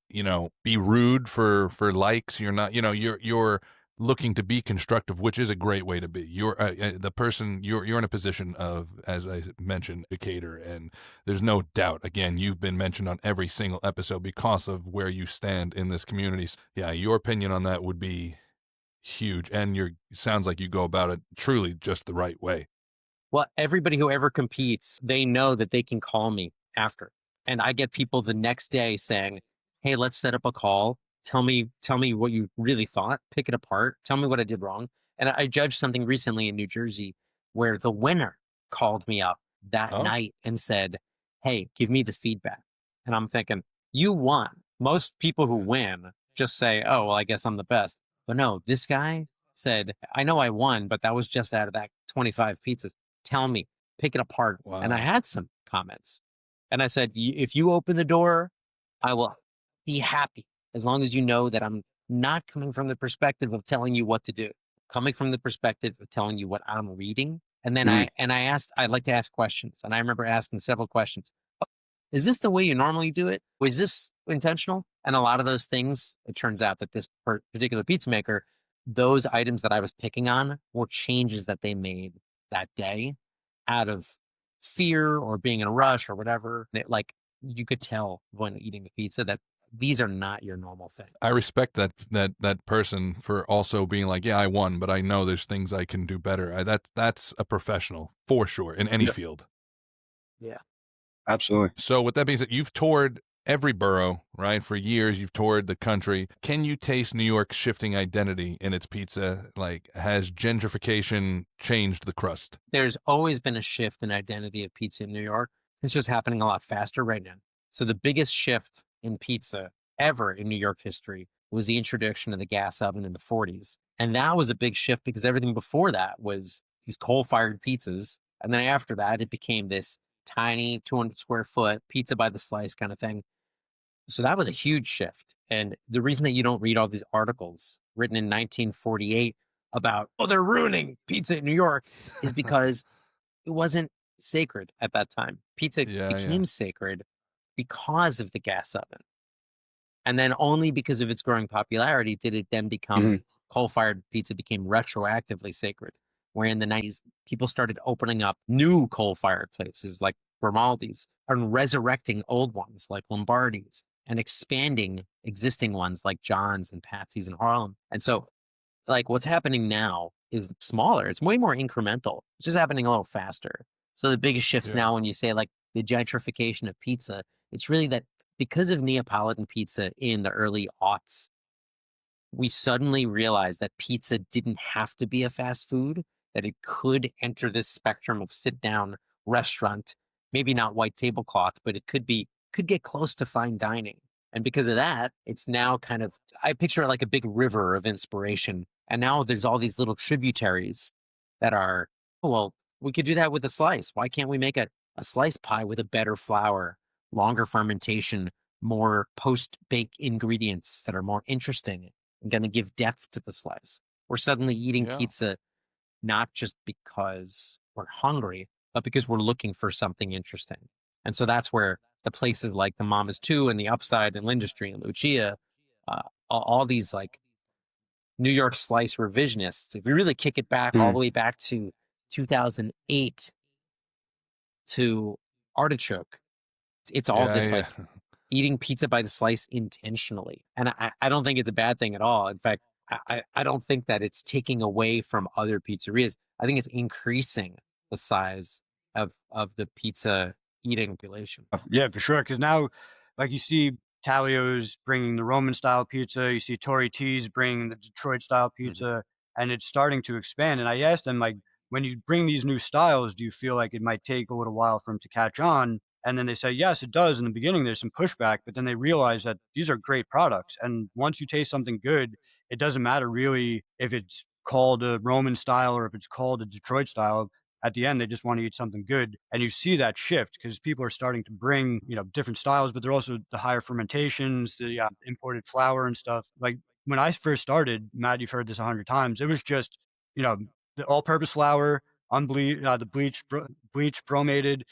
A: be rude for likes. You're not, you're looking to be constructive, which is a great way to be. You're the person. You're in a position of, as I mentioned, educator, and there's no doubt. Again, you've been mentioned on every single episode because of where you stand in this community. Yeah, your opinion on that would be huge, and sounds like you go about it truly just the right way.
C: Well, everybody who ever competes, they know that they can call me after. And I get people the next day saying, hey, let's set up a call. Tell me what you really thought. Pick it apart. Tell me what I did wrong. And I judged something recently in New Jersey where the winner called me up that night and said, hey, give me the feedback. And I'm thinking, you won. Most people who win just say, oh, well, I guess I'm the best. But no, this guy said, I know I won, but that was just out of that 25 pizzas. Tell me, pick it apart.
A: Wow.
C: And I had some comments. And I said, if you open the door, I will be happy as long as you know that I'm not coming from the perspective of telling you what to do, coming from the perspective of telling you what I'm reading. And then I like to ask questions. And I remember asking several questions. Is this the way you normally do it? Was this intentional? And a lot of those things, it turns out that this particular pizza maker, those items that I was picking on were changes that they made that day out of fear or being in a rush or whatever. Like you could tell when eating the pizza that these are not your normal thing.
A: I respect that person for also being like, yeah, I won, but I know there's things I can do better. That's a professional for sure in any field.
C: Yeah.
B: Absolutely.
A: So with that being said, you've toured every borough, right? For years, you've toured the country. Can you taste New York's shifting identity in its pizza? Like, has gentrification changed the crust?
C: There's always been a shift in identity of pizza in New York. It's just happening a lot faster right now. So the biggest shift in pizza ever in New York history was the introduction of the gas oven in the 40s. And that was a big shift because everything before that was these coal-fired pizzas. And then after that, it became this tiny 200 square foot pizza by the slice kind of thing. So that was a huge shift. And the reason that you don't read all these articles written in 1948 about, oh, they're ruining pizza in New York is because it wasn't sacred at that time. Pizza became sacred because of the gas oven. And then only because of its growing popularity did it then become coal-fired pizza became retroactively sacred. where in the 90s, people started opening up new coal-fired places like Grimaldi's and resurrecting old ones like Lombardi's and expanding existing ones like John's and Patsy's in Harlem. And so like what's happening now is smaller. It's way more incremental. It's just happening a little faster. So the biggest shifts now when you say like the gentrification of pizza, it's really that because of Neapolitan pizza in the early aughts, we suddenly realized that pizza didn't have to be a fast food, that it could enter this spectrum of sit down restaurant, maybe not white tablecloth, but it could get close to fine dining. And because of that, it's now kind of, I picture it like a big river of inspiration. And now there's all these little tributaries that are, oh, well, we could do that with a slice. Why can't we make a slice pie with a better flour, longer fermentation, more post-bake ingredients that are more interesting and going to give depth to the slice? We're suddenly eating pizza not just because we're hungry, but because we're looking for something interesting. And so that's where the places like the Mama's 2 and the Upside and Lindustry and Lucia, all these like New York slice revisionists, if we really kick it back all the way back to 2008 to Artichoke, it's all this like eating pizza by the slice intentionally. And I don't think it's a bad thing at all. In fact, I don't think that it's taking away from other pizzerias. I think it's increasing the size of the pizza eating population.
B: Yeah, for sure. Because now, like you see Talio's bringing the Roman style pizza, you see Torrey T's bringing the Detroit style pizza, and it's starting to expand. And I asked them, like, when you bring these new styles, do you feel like it might take a little while for them to catch on? And then they say, yes, it does. In the beginning, there's some pushback, but then they realize that these are great products. And once you taste something good, it doesn't matter really if it's called a Roman style or if it's called a Detroit style. At the end, they just want to eat something good. And you see that shift because people are starting to bring, different styles, but they're also the higher fermentations, the imported flour and stuff. Like when I first started, Matt, you've heard this 100 times. It was just, the all-purpose flour, the bleached, bromated,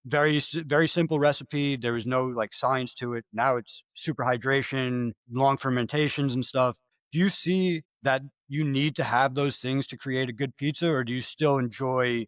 B: very simple recipe. There was no like science to it. Now it's super hydration, long fermentations and stuff. Do you see that you need to have those things to create a good pizza, or do you still enjoy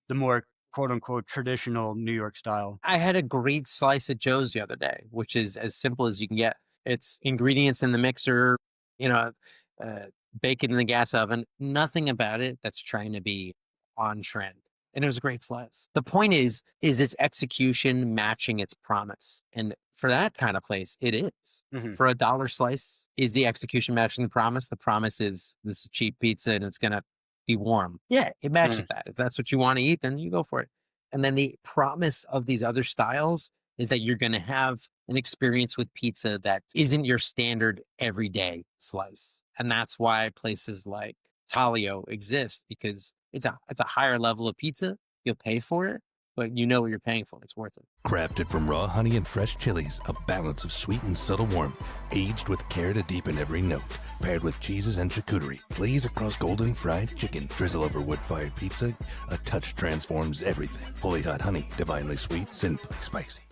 B: the more quote unquote traditional New York style?
C: I had a great slice at Joe's the other day, which is as simple as you can get. It's ingredients in the mixer, bacon in the gas oven, nothing about it that's trying to be on trend. And it was a great slice. The point is its execution matching its promise. And for that kind of place, it is.
B: Mhm.
C: For a dollar slice, is the execution matching the promise? The promise is this is cheap pizza and it's going to be warm. Yeah, it matches that. If that's what you want to eat, then you go for it. And then the promise of these other styles is that you're going to have an experience with pizza that isn't your standard everyday slice. And that's why places like Talio exist, because it's a higher level of pizza. You'll pay for it, but you know what you're paying for. It's worth it.
D: Crafted from raw honey and fresh chilies, a balance of sweet and subtle warmth, aged with care to deepen every note, paired with cheeses and charcuterie, glaze across golden fried chicken, drizzle over wood-fired pizza, a touch transforms everything. Holy hot honey, divinely sweet, sinfully spicy.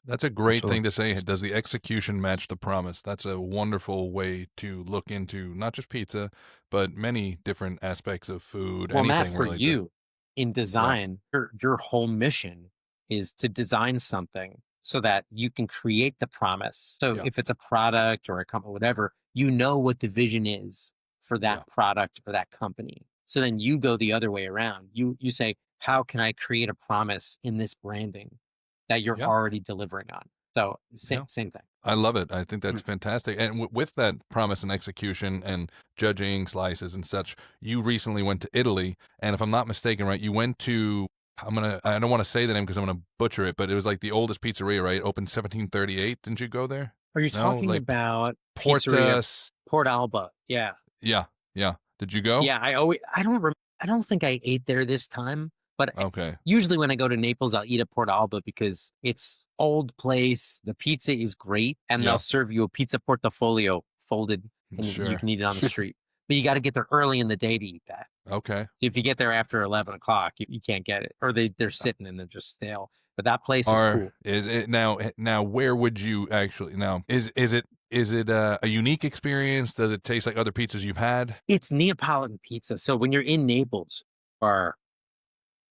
A: That's a great thing to say. Does the execution match the promise? That's a wonderful way to look into not just pizza, but many different aspects of food.
C: Well, Matt,
A: anything
C: for
A: really
C: you, in design, your whole mission is to design something so that you can create the promise. So if it's a product or a company, whatever, you know what the vision is for that product or that company. So then you go the other way around. You say, how can I create a promise in this branding that you're already delivering on? So same thing.
A: I love it. I think that's fantastic. And with that promise and execution and judging slices and such, you recently went to Italy. And if I'm not mistaken, right, you went to, I don't want to say the name because I'm going to butcher it, but it was like the oldest pizzeria, right? Opened 1738. Didn't you go there?
C: Are you talking about
A: Port
C: Alba? Yeah.
A: Yeah. Did you go?
C: Yeah. I don't think I ate there this time. But usually when I go to Naples, I'll eat at Port Alba because it's old place. The pizza is great. And they'll serve you a pizza portafolio folded and you can eat it on the street. But you got to get there early in the day to eat that.
A: Okay.
C: If you get there after 11 o'clock, you can't get it. Or they're sitting and they're just stale. But that place is cool.
A: Is it now where would you actually, now, is it Is it a unique experience? Does it taste like other pizzas you've had?
C: It's Neapolitan pizza. So when you're in Naples, or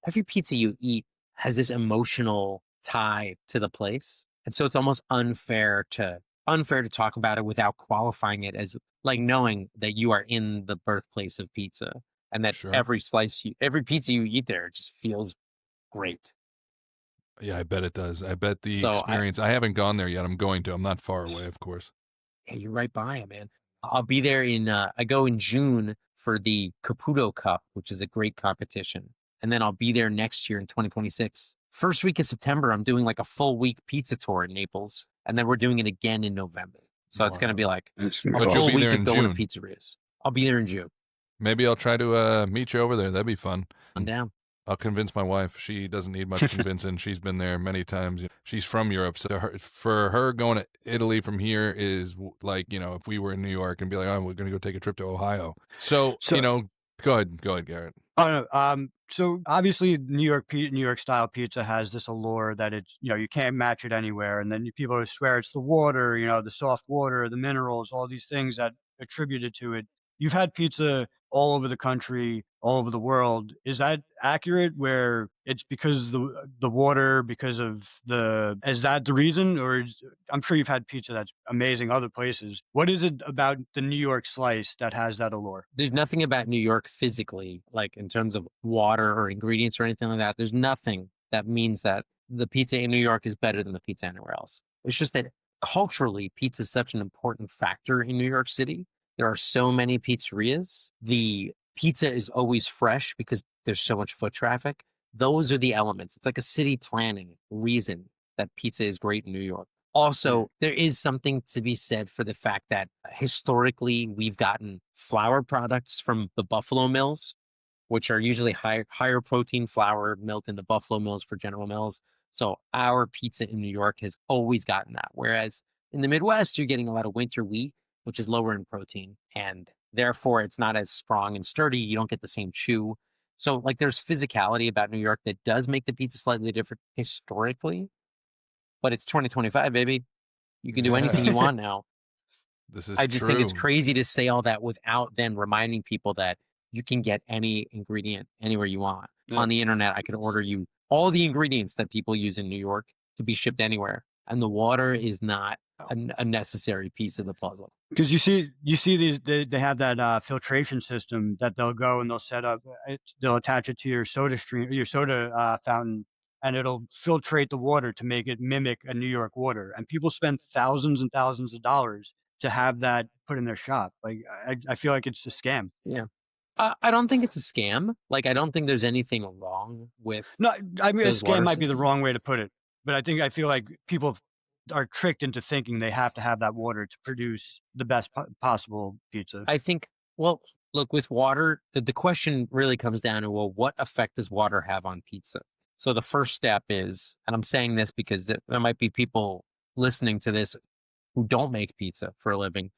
C: every pizza you eat has this emotional tie to the place. And so it's almost unfair to talk about it without qualifying it as like knowing that you are in the birthplace of pizza and that
A: Sure.
C: every pizza you eat there just feels great.
A: Yeah, I bet it does. I bet the
C: So
A: experience. I haven't gone there yet. I'm going to. I'm not far away, of course.
C: Yeah, you're right by it, man. I'll be there I go in June for the Caputo Cup, which is a great competition. And then I'll be there next year in 2026. First week of September, I'm doing like a full week pizza tour in Naples. And then we're doing it again in November. So it's going to be like a
A: But you'll
C: full
A: be
C: week
A: there
C: of
A: in
C: going to
A: June.
C: pizzerias. I'll be there in June.
A: Maybe I'll try to meet you over there. That'd be fun.
C: I'm down.
A: I'll convince my wife. She doesn't need much convincing. She's been there many times. She's from Europe, so for her going to Italy from here is like, if we were in New York and be like, oh, we're going to go take a trip to Ohio. So, go ahead, Garrett.
B: Oh no. So obviously New York style pizza has this allure that it's, you can't match it anywhere. And then people swear it's the water, the soft water, the minerals, all these things that attributed to it. You've had pizza all over the country, all over the world. Is that accurate where it's because the water, is that the reason? I'm sure you've had pizza that's amazing other places. What is it about the New York slice that has that allure?
C: There's nothing about New York physically, like in terms of water or ingredients or anything like that. There's nothing that means that the pizza in New York is better than the pizza anywhere else. It's just that culturally, pizza is such an important factor in New York City. There are so many pizzerias. The pizza is always fresh because there's so much foot traffic. Those are the elements. It's like a city planning reason that pizza is great in New York. Also, there is something to be said for the fact that historically we've gotten flour products from the buffalo mills, which are usually higher protein flour milled into buffalo mills for General Mills. So our pizza in New York has always gotten that. Whereas in the Midwest, you're getting a lot of winter wheat, which is lower in protein. And therefore, it's not as strong and sturdy. You don't get the same chew. So like there's physicality about New York that does make the pizza slightly different historically. But it's 2025, baby. You can do anything you want now.
A: This is
C: I just think it's crazy to say all that without then reminding people that you can get any ingredient anywhere you want. On the internet, I can order you all the ingredients that people use in New York to be shipped anywhere. And the water is not a necessary piece of the puzzle.
B: Because you see these, they have that filtration system that they'll go and they'll set up. They'll attach it to your soda stream, your soda fountain, and it'll filtrate the water to make it mimic a New York water. And people spend thousands and thousands of dollars to have that put in their shop. Like I feel like it's a scam.
C: Yeah. I don't think it's a scam. Like, I don't think there's anything wrong with.
B: No, I mean, a
C: those water
B: scam might be the
C: systems.
B: wrong way to put it, but I feel like people are tricked into thinking they have to have that water to produce the best possible pizza.
C: I think, well, look, with water, the question really comes down to, well, what effect does water have on pizza? So the first step is, and I'm saying this because there might be people listening to this who don't make pizza for a living.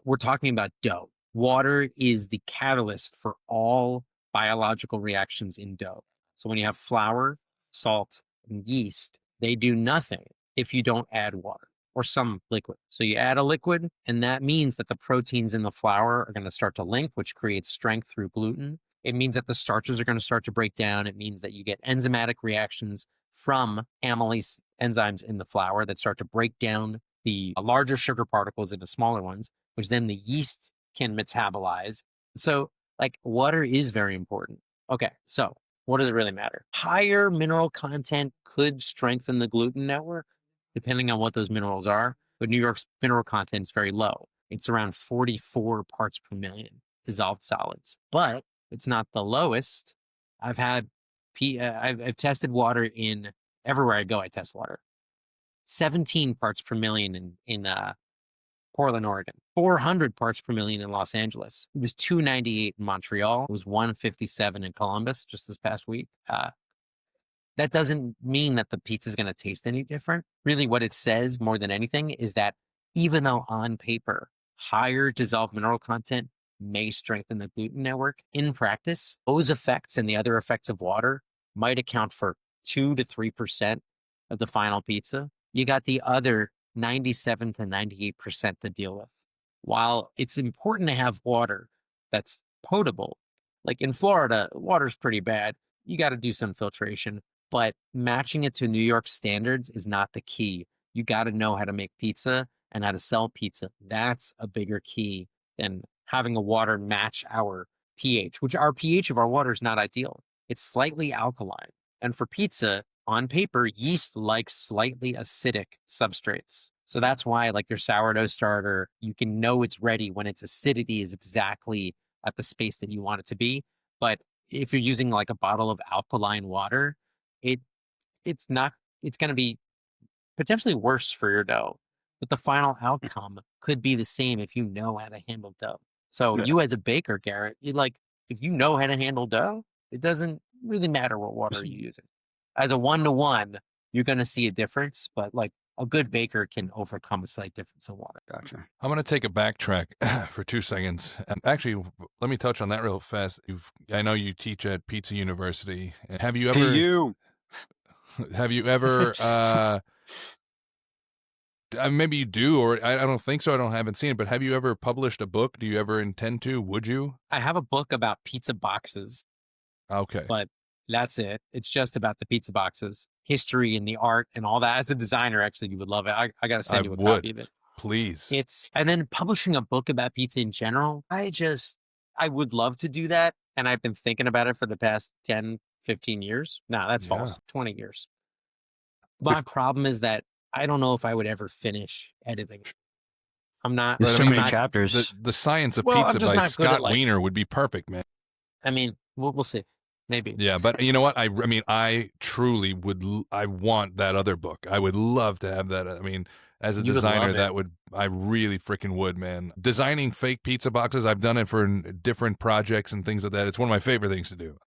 C: We're talking about dough. Water is the catalyst for all biological reactions in dough. So when you have flour, salt, and yeast, they do nothing if you don't add water or some liquid. So you add a liquid, and that means that the proteins in the flour are going to start to link, which creates strength through gluten. It means that the starches are going to start to break down. It means that you get enzymatic reactions from amylase enzymes in the flour that start to break down the larger sugar particles into smaller ones, which then the yeast can metabolize. So like water is very important. Okay, so what does it really matter? Higher mineral content could strengthen the gluten network, depending on what those minerals are. But New York's mineral content is very low. It's around 44 parts per million dissolved solids, but it's not the lowest. I've tested water in everywhere I go. I test water. 17 parts per million in Portland, Oregon, 400 parts per million in Los Angeles. It was 298 in Montreal. It was 157 in Columbus just this past week. That doesn't mean that the pizza is going to taste any different. Really, what it says more than anything is that even though on paper, higher dissolved mineral content may strengthen the gluten network, in practice, those effects and the other effects of water might account for 2 to 3% of the final pizza. You got the other 97 to 98% to deal with. While it's important to have water that's potable, like in Florida, water's pretty bad. You got to do some filtration, but matching it to New York standards is not the key. You got to know how to make pizza and how to sell pizza. That's a bigger key than having a water match our pH, which our pH of our water is not ideal. It's slightly alkaline. And for pizza, on paper, yeast likes slightly acidic substrates. So that's why, like your sourdough starter, you can know it's ready when its acidity is exactly at the space that you want it to be. But if you're using like a bottle of alkaline water, it's not, it's going to be potentially worse for your dough. But the final outcome could be the same if you know how to handle dough. So
B: Yeah.
C: you as a baker, Garrett, if you know how to handle dough, it doesn't really matter what water you're using. As a 1-to-1, you're going to see a difference, but like a good baker can overcome a slight difference in water.
B: Gotcha.
A: I'm going to take a backtrack for 2 seconds. Actually, let me touch on that real fast. I know you teach at Pizza University. Have you ever? Have you ever? Maybe you do, or I don't think so. Haven't seen it. But have you ever published a book? Do you ever intend to? Would you?
C: I have a book about pizza boxes.
A: Okay.
C: But that's it. It's just about the pizza boxes, history and the art and all that. As a designer, actually, you would love it. I got to send you a copy of it.
A: Please.
C: And then publishing a book about pizza in general, I would love to do that. And I've been thinking about it for the past 10, 15 years. No, that's false. 20 years. My problem is that I don't know if I would ever finish editing. I'm not.
B: There's too many chapters.
A: The Science of Pizza by Scott Wiener would be perfect, man.
C: I mean, we'll see. Maybe.
A: Yeah, but you know what? I mean, I truly would. I want that other book. I would love to have that. I mean, as a designer, I really freaking would, man. Designing fake pizza boxes, I've done it for different projects and things like that. It's one of my favorite things to do.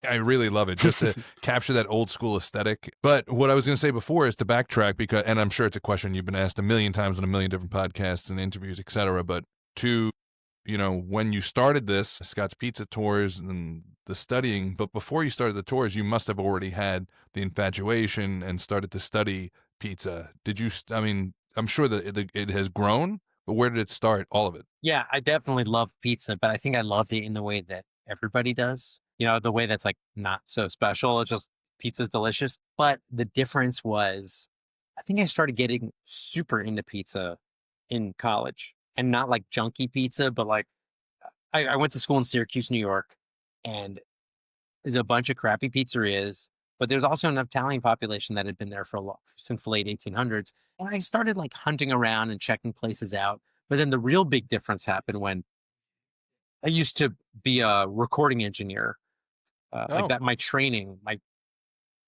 A: I really love it, just to capture that old school aesthetic. But what I was going to say before is to backtrack, and I'm sure it's a question you've been asked a million times on a million different podcasts and interviews, etc. But when you started this, Scott's Pizza Tours and the studying, but before you started the tours, you must have already had the infatuation and started to study pizza. Did you? I mean, I'm sure that it has grown, but where did it start? All of it.
C: Yeah, I definitely love pizza, but I think I loved it in the way that everybody does. The way that's like not so special. It's just pizza's delicious. But the difference was, I think I started getting super into pizza in college, and not like junky pizza, but like I went to school in Syracuse, New York, and there's a bunch of crappy pizzerias, but there's also an Italian population that had been there since the late 1800s. And I started like hunting around and checking places out. But then the real big difference happened when I used to be a recording engineer. Like that, my training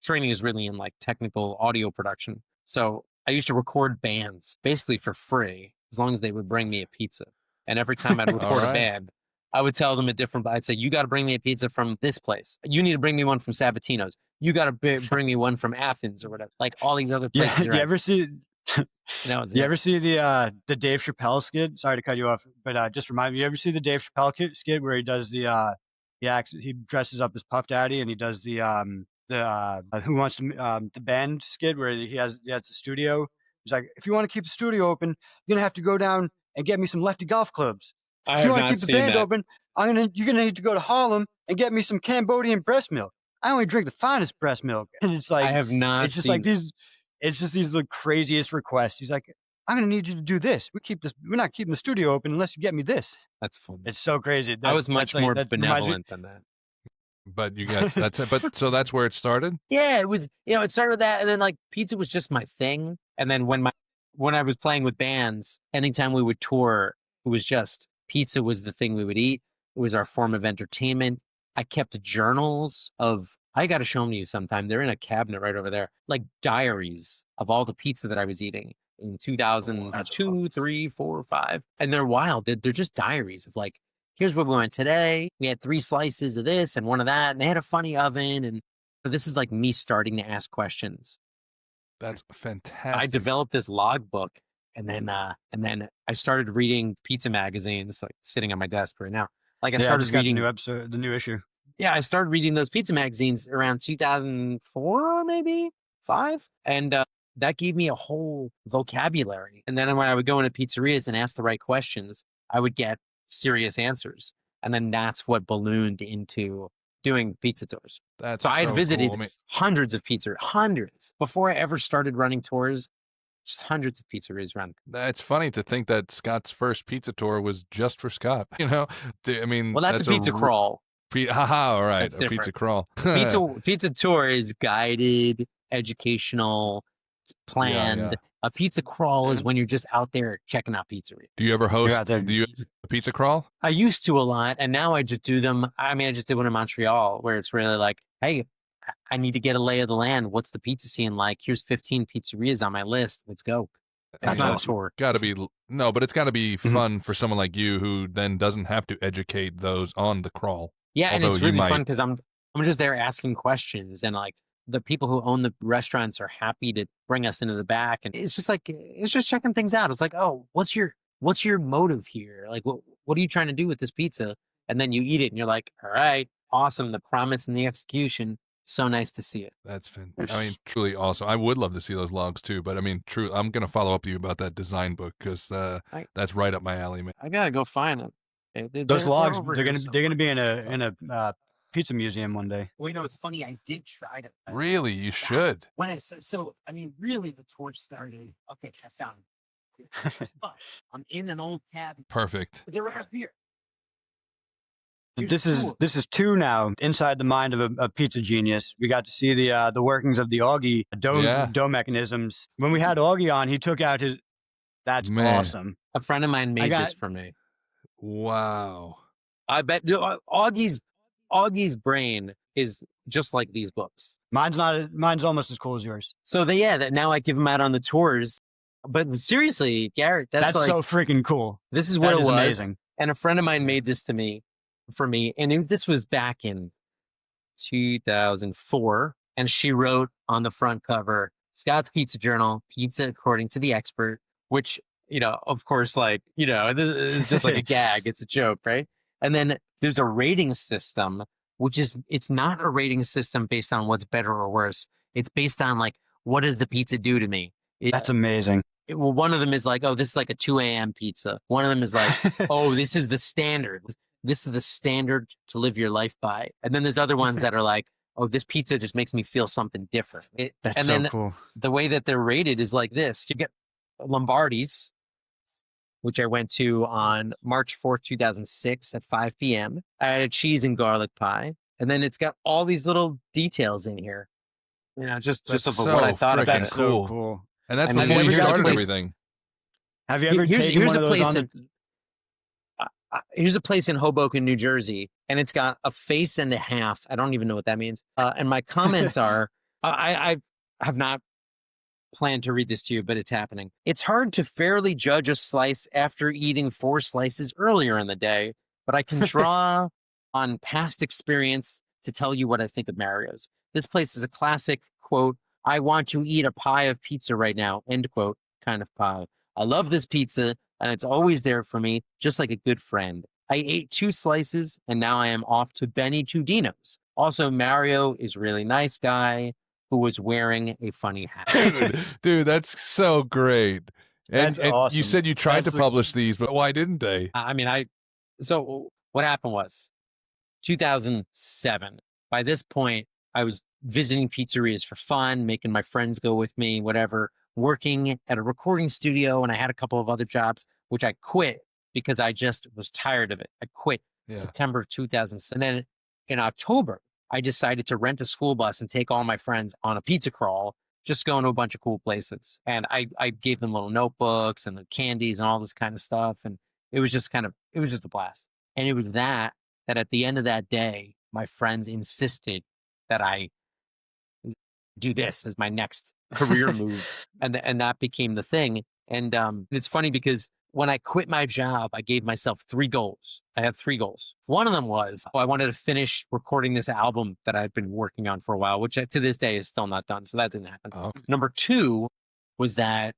C: is really in like technical audio production. So I used to record bands basically for free, as long as they would bring me a pizza. And every time I'd record a band, I would tell them I'd say, you got to bring me a pizza from this place. You need to bring me one from Sabatino's. You got to bring me one from Athens or whatever. Like all these other places.
B: Yeah, you ever see?
C: You
B: ever see the Dave Chappelle skit? Sorry to cut you off, but just remind me. You ever see the Dave Chappelle skit where he does he dresses up as Puff Daddy and he does the Who Wants to the band skit where he has the studio. He's like, if you want to keep the studio open, you're gonna have to go down and get me some lefty golf clubs. If you want to keep the band open, you're gonna need to go to Harlem and get me some Cambodian breast milk. I only drink the finest breast milk. And it's like,
C: I have not.
B: It's just like these. It's just these the craziest requests. He's like, I'm gonna need you to do this. We're not keeping the studio open unless you get me this.
C: That's funny.
B: It's so crazy.
C: I was much more benevolent than that.
A: But you got that's it. But so that's where it started.
C: Yeah, it was. It started with that, and then like pizza was just my thing. And then when I was playing with bands, anytime we would tour, it was just pizza was the thing we would eat. It was our form of entertainment. I kept journals of. I got to show them to you sometime. They're in a cabinet right over there, like diaries of all the pizza that I was eating in 2002, 3, 4, 5, and they're wild. They're just diaries of like, here's where we went today. We had 3 slices of this and 1 of that, and they had a funny oven. And this is like me starting to ask questions.
A: That's fantastic.
C: I developed this logbook, and then I started reading pizza magazines, like sitting on my desk right now. Like I started reading
B: the new issue.
C: Yeah, I started reading those pizza magazines around 2004, maybe 5. And that gave me a whole vocabulary. And then when I would go into pizzerias and ask the right questions, I would get serious answers. And then that's what ballooned into doing pizza tours.
A: That's
C: So I had visited
A: cool. I mean,
C: hundreds of hundreds before I ever started running tours. Just hundreds of pizzerias around.
A: it's funny to think that Scott's first pizza tour was just for Scott. You know, I mean,
C: Well, that's a pizza crawl.
A: Haha, all right,
C: That's
A: a pizza
C: different.
A: crawl.
C: Pizza tour is guided, educational, it's planned.
A: Yeah.
C: A pizza crawl is when you're just out there checking out pizzeria.
A: Do you ever host?
B: out there.
A: Do you have a pizza crawl?
C: I used to a lot, and now I just do them. I mean, I just did one in Montreal where it's really like, hey, I need to get a lay of the land. What's the pizza scene like? Here's 15 pizzerias on my list. Let's go. It's not a tour.
A: Got to be no, but it's got to be
B: Mhm.
A: fun for someone like you who then doesn't have to educate those on the crawl.
C: Yeah, and
A: Although
C: it's
A: you
C: really
A: might-
C: fun because I'm just there asking questions, and like the people who own the restaurants are happy to bring us into the back, and it's just like it's just checking things out. It's like, oh, what's your motive here? Like, what are you trying to do with this pizza? And then you eat it, and you're like, all right, awesome. The promise and the execution. So nice to see it.
A: That's I mean, truly awesome. I would love to see those logs too, but I mean, true. I'm gonna follow up with you about that design book because that's right up my alley, man.
C: I gotta go find them.
B: Those logs,
C: over
B: they're
C: here
B: gonna be in
C: somewhere.
B: a pizza museum one day.
C: Well, you know, it's funny. I did try to.
A: Really, you should.
C: When I mean, really, the torch started. Okay, I found it. But I'm in an old cabin.
A: Perfect.
C: They're right up here. Here's
B: This
C: a
B: is
C: tour.
B: this is two now inside the mind of a pizza genius. We got to see the workings of the Augie dough mechanisms. When we had Augie on, he took out his. That's
A: Man.
B: awesome.
C: A friend of mine made this for me.
A: Wow.
C: I bet Augie's brain is just like these books.
B: Mine's almost as cool as yours.
C: So that now I give them out on the tours. But seriously, Garrett, that's like
B: so freaking cool.
C: this is what
B: That
C: it
B: is
C: was.
B: amazing.
C: And a friend of mine made this for me, and this was back in 2004. And she wrote on the front cover, Scott's Pizza Journal, pizza according to the expert, which, you know, of course, like, you know, this is just like a gag. It's a joke, right? And then there's a rating system, it's not a rating system based on what's better or worse. It's based on like, what does the pizza do to me?
B: That's amazing.
C: Well, one of them is like, oh, this is like a 2 a.m. pizza. One of them is like, oh, this is the standard. This is the standard to live your life by. And then there's other ones that are like, oh, this pizza just makes me feel something different.
B: That's
C: and
B: so
C: then
B: cool.
C: the way that they're rated is like this. You get Lombardi's, which I went to on March 4th, 2006 at 5 p.m. I had a cheese and garlic pie. And then it's got all these little details in here. You know, just
A: That's
C: of what
A: so
C: I thought about
B: That's
C: it.
A: cool.
B: so cool.
A: And that's
C: And then
A: before you
C: here's a
A: started
C: place-
A: everything.
B: Have you ever taken
C: Here's
B: one
C: a
B: of those
C: place
B: on
C: here's a place in Hoboken, New Jersey, and it's got a face and a half. I don't even know what that means. And my comments are, I have not planned to read this to you, but it's happening. It's hard to fairly judge a slice after eating 4 slices earlier in the day, but I can draw on past experience to tell you what I think of Mario's. This place is a classic, quote, I want to eat a pie of pizza right now, end quote, kind of pie. I love this pizza, and it's always there for me, just like a good friend. I ate 2 slices, and now I am off to Benny Tudino's. Also, Mario is a really nice guy who was wearing a funny hat.
A: Dude, that's so great. And,
B: That's
A: and
B: awesome.
A: you said you tried to
B: That's like-
A: publish these, but why didn't they?
C: I mean, so what happened was 2007. By this point, I was visiting pizzerias for fun, making my friends go with me, whatever, working at a recording studio, and I had a couple of other jobs, which I quit because I just was tired of it. I quit September of 2007. And then in October, I decided to rent a school bus and take all my friends on a pizza crawl, just going to a bunch of cool places. And I gave them little notebooks and the candies and all this kind of stuff. And it was just a blast. And it was that at the end of that day, my friends insisted that I do this as my next career move. And that became the thing. And it's funny because when I quit my job, I gave myself 3 goals. I had 3 goals. One of them was, I wanted to finish recording this album that I've been working on for a while, which to this day is still not done. So that didn't happen.
A: Oh.
C: Number 2 was that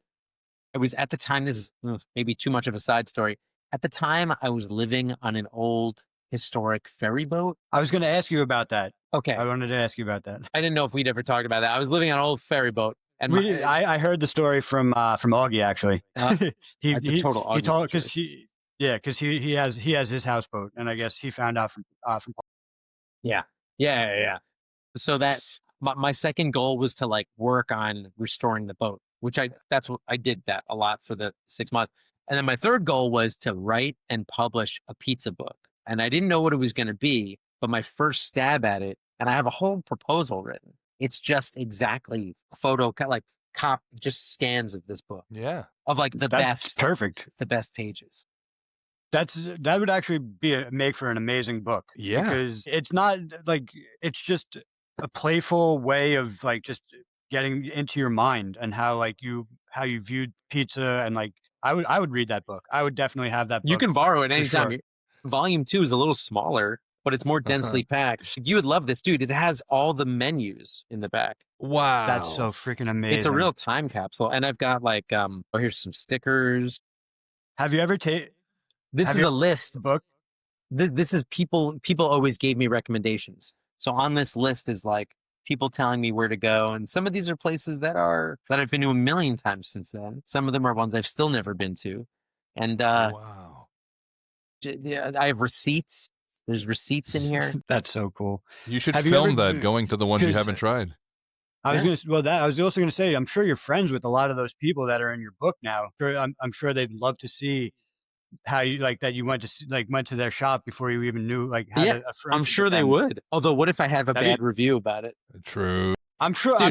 C: it was at the time, this is maybe too much of a side story. At the time, I was living on an old historic ferry boat.
B: I was going to ask you about that.
C: Okay.
B: I wanted to ask you about that.
C: I didn't know if we'd ever talked about that. I was living on an old ferry boat. And
B: I heard the story from Augie actually. he
C: That's a total
B: he
C: Augie
B: told because
C: situation.
B: because he has his houseboat, and I guess he found out from
C: Yeah. So that my second goal was to like work on restoring the boat, which that's what I did that a lot for the 6 months. And then my third goal was to write and publish a pizza book. And I didn't know what it was going to be, but my first stab at it, and I have a whole proposal written. It's just exactly just scans of this book
A: Yeah.
C: of like the
B: That's perfect.
C: the best pages.
B: That would actually make for an amazing book.
A: Yeah.
B: Because it's not like it's just a playful way of like just getting into your mind and how you viewed pizza, and like I would read that book. I would definitely have that book.
C: You can borrow it
B: for
C: anytime.
B: sure.
C: Volume 2 is a little smaller, but it's more densely packed. You would love this, dude. It has all the menus in the back.
A: Wow.
B: That's so freaking amazing.
C: It's a real time capsule. And I've got like, here's some stickers.
B: Have you ever taken
C: This is a list.
B: the book?
C: This is people always gave me recommendations. So on this list is like people telling me where to go. And some of these are places that I've been to a million times since then. Some of them are ones I've still never been to. And
A: wow.
C: I have receipts. There's receipts in here.
B: That's so cool.
A: You should
B: Have you
A: film
B: ever-
A: that going to the ones you
B: 'cause-
A: haven't tried.
B: I was
C: Yeah.
B: I was also gonna say, I'm sure you're friends with a lot of those people that are in your book now. I'm sure they'd love to see how you that you went to their shop before you even knew had
C: Yeah,
B: a friendship
C: I'm sure
B: with
C: they
B: them.
C: would. Although, what if I have a
B: That'd be-
C: bad review about it?
A: True.
B: I'm sure
C: Dude.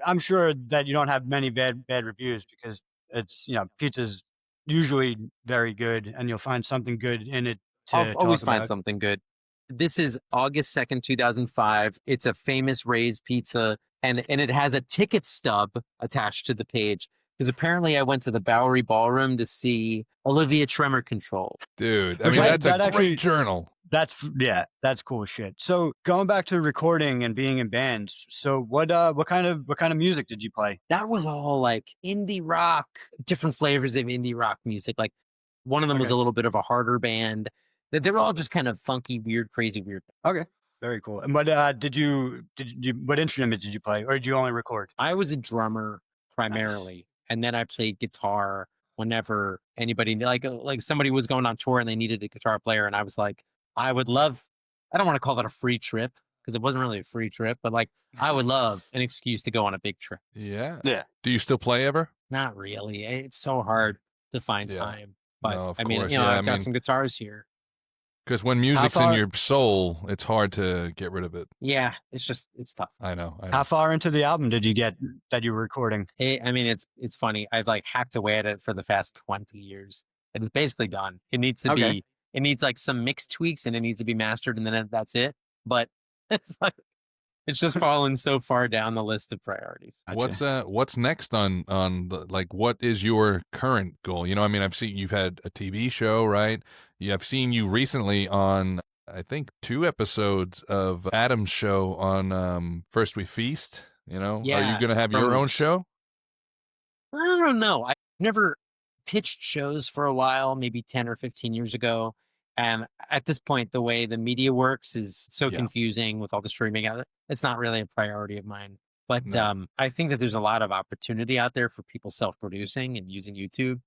B: I'm sure that you don't have many bad reviews, because it's pizza's usually very good, and you'll find something good in it to
C: I'll always
B: talk
C: find
B: about.
C: something good. This is August 2nd, 2005. It's a famous Ray's pizza, and it has a ticket stub attached to the page because apparently I went to the Bowery Ballroom to see Olivia Tremor Control.
A: Dude, I
B: Which
A: mean,
B: I-
A: that's a
B: that
A: great
B: actually-
A: journal.
B: That's cool shit. So going back to recording and being in bands, so what kind of music did you play?
C: That was all like indie rock, different flavors of indie rock music. Like one of them was
B: Okay.
C: a little bit of a harder band. They were all just kind of funky, weird, crazy, weird.
B: Okay, very cool. And what what instrument did you play, or did you only record?
C: I was a drummer primarily, and then I played guitar whenever anybody like somebody was going on tour and they needed a guitar player, and I was like, I don't want to call it a free trip because it wasn't really a free trip, but like I would love an excuse to go on a big trip.
A: Yeah.
B: Yeah.
A: Do you still play ever?
C: Not really. It's so hard to find
A: Yeah.
C: time. But
A: No, of
C: I mean,
A: course.
C: you know,
A: Yeah,
C: I've got some guitars here.
A: Because when music's
B: far-
A: in your soul, it's hard to get rid of it.
C: Yeah, it's tough.
A: I know.
B: How far into the album did you get that you were recording?
C: I mean, it's funny. I've like hacked away at it for the past 20 years. And it's basically done. It needs to
B: Okay.
C: be, it needs like some mixed tweaks and it needs to be mastered and then that's it. But it's like, it's just fallen so far down the list of priorities.
B: Gotcha.
A: What's next on the what is your current goal? You know, I mean, I've seen you've had a TV show, right? I've seen you recently on I think 2 episodes of Adam's show on First We Feast. You know, are you
C: Yeah,
A: going to have your
C: from-
A: own show?
C: I don't know. I never pitched shows for a while, maybe 10 or 15 years ago. And at this point, the way the media works is so
A: Yeah.
C: confusing with all the streaming out. It's not really a priority of mine. But
A: No.
C: I think that there's a lot of opportunity out there for people self-producing and using YouTube.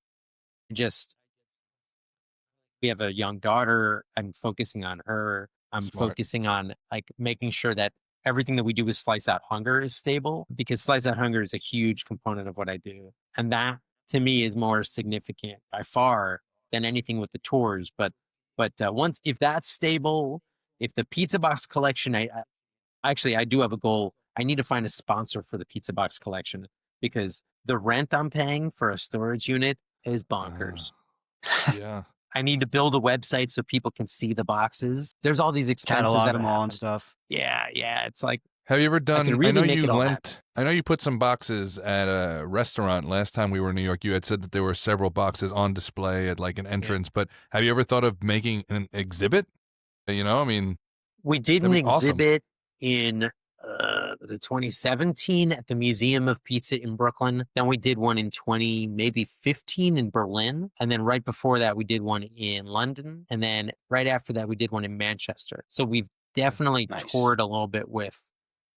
C: We have a young daughter. I'm focusing on her. I'm
A: Smart.
C: focusing on like making sure that everything that we do with Slice Out Hunger is stable, because Slice Out Hunger is a huge component of what I do. And that to me is more significant by far than anything with the tours. But if that's stable, if the pizza box collection, I do have a goal. I need to find a sponsor for the pizza box collection because the rent I'm paying for a storage unit is bonkers.
A: Yeah.
C: I need to build a website so people can see the boxes. There's all these expenses
B: Catalog
C: that
B: them all and
C: happen.
B: stuff.
C: Yeah. It's like,
A: Have you ever done?
C: could really
A: I know
C: make
A: you
C: it all
A: lent. I know you put some boxes at a restaurant last time we were in New York. You had said that there were several boxes on display at like an entrance. But have you ever thought of making an exhibit? You know, I mean,
C: we did an
A: That'd be awesome.
C: exhibit in was it 2017 at the Museum of Pizza in Brooklyn. Then we did one in 2015 in Berlin. And then right before that, we did one in London. And then right after that, we did one in Manchester. So we've definitely
B: Nice.
C: toured a little bit with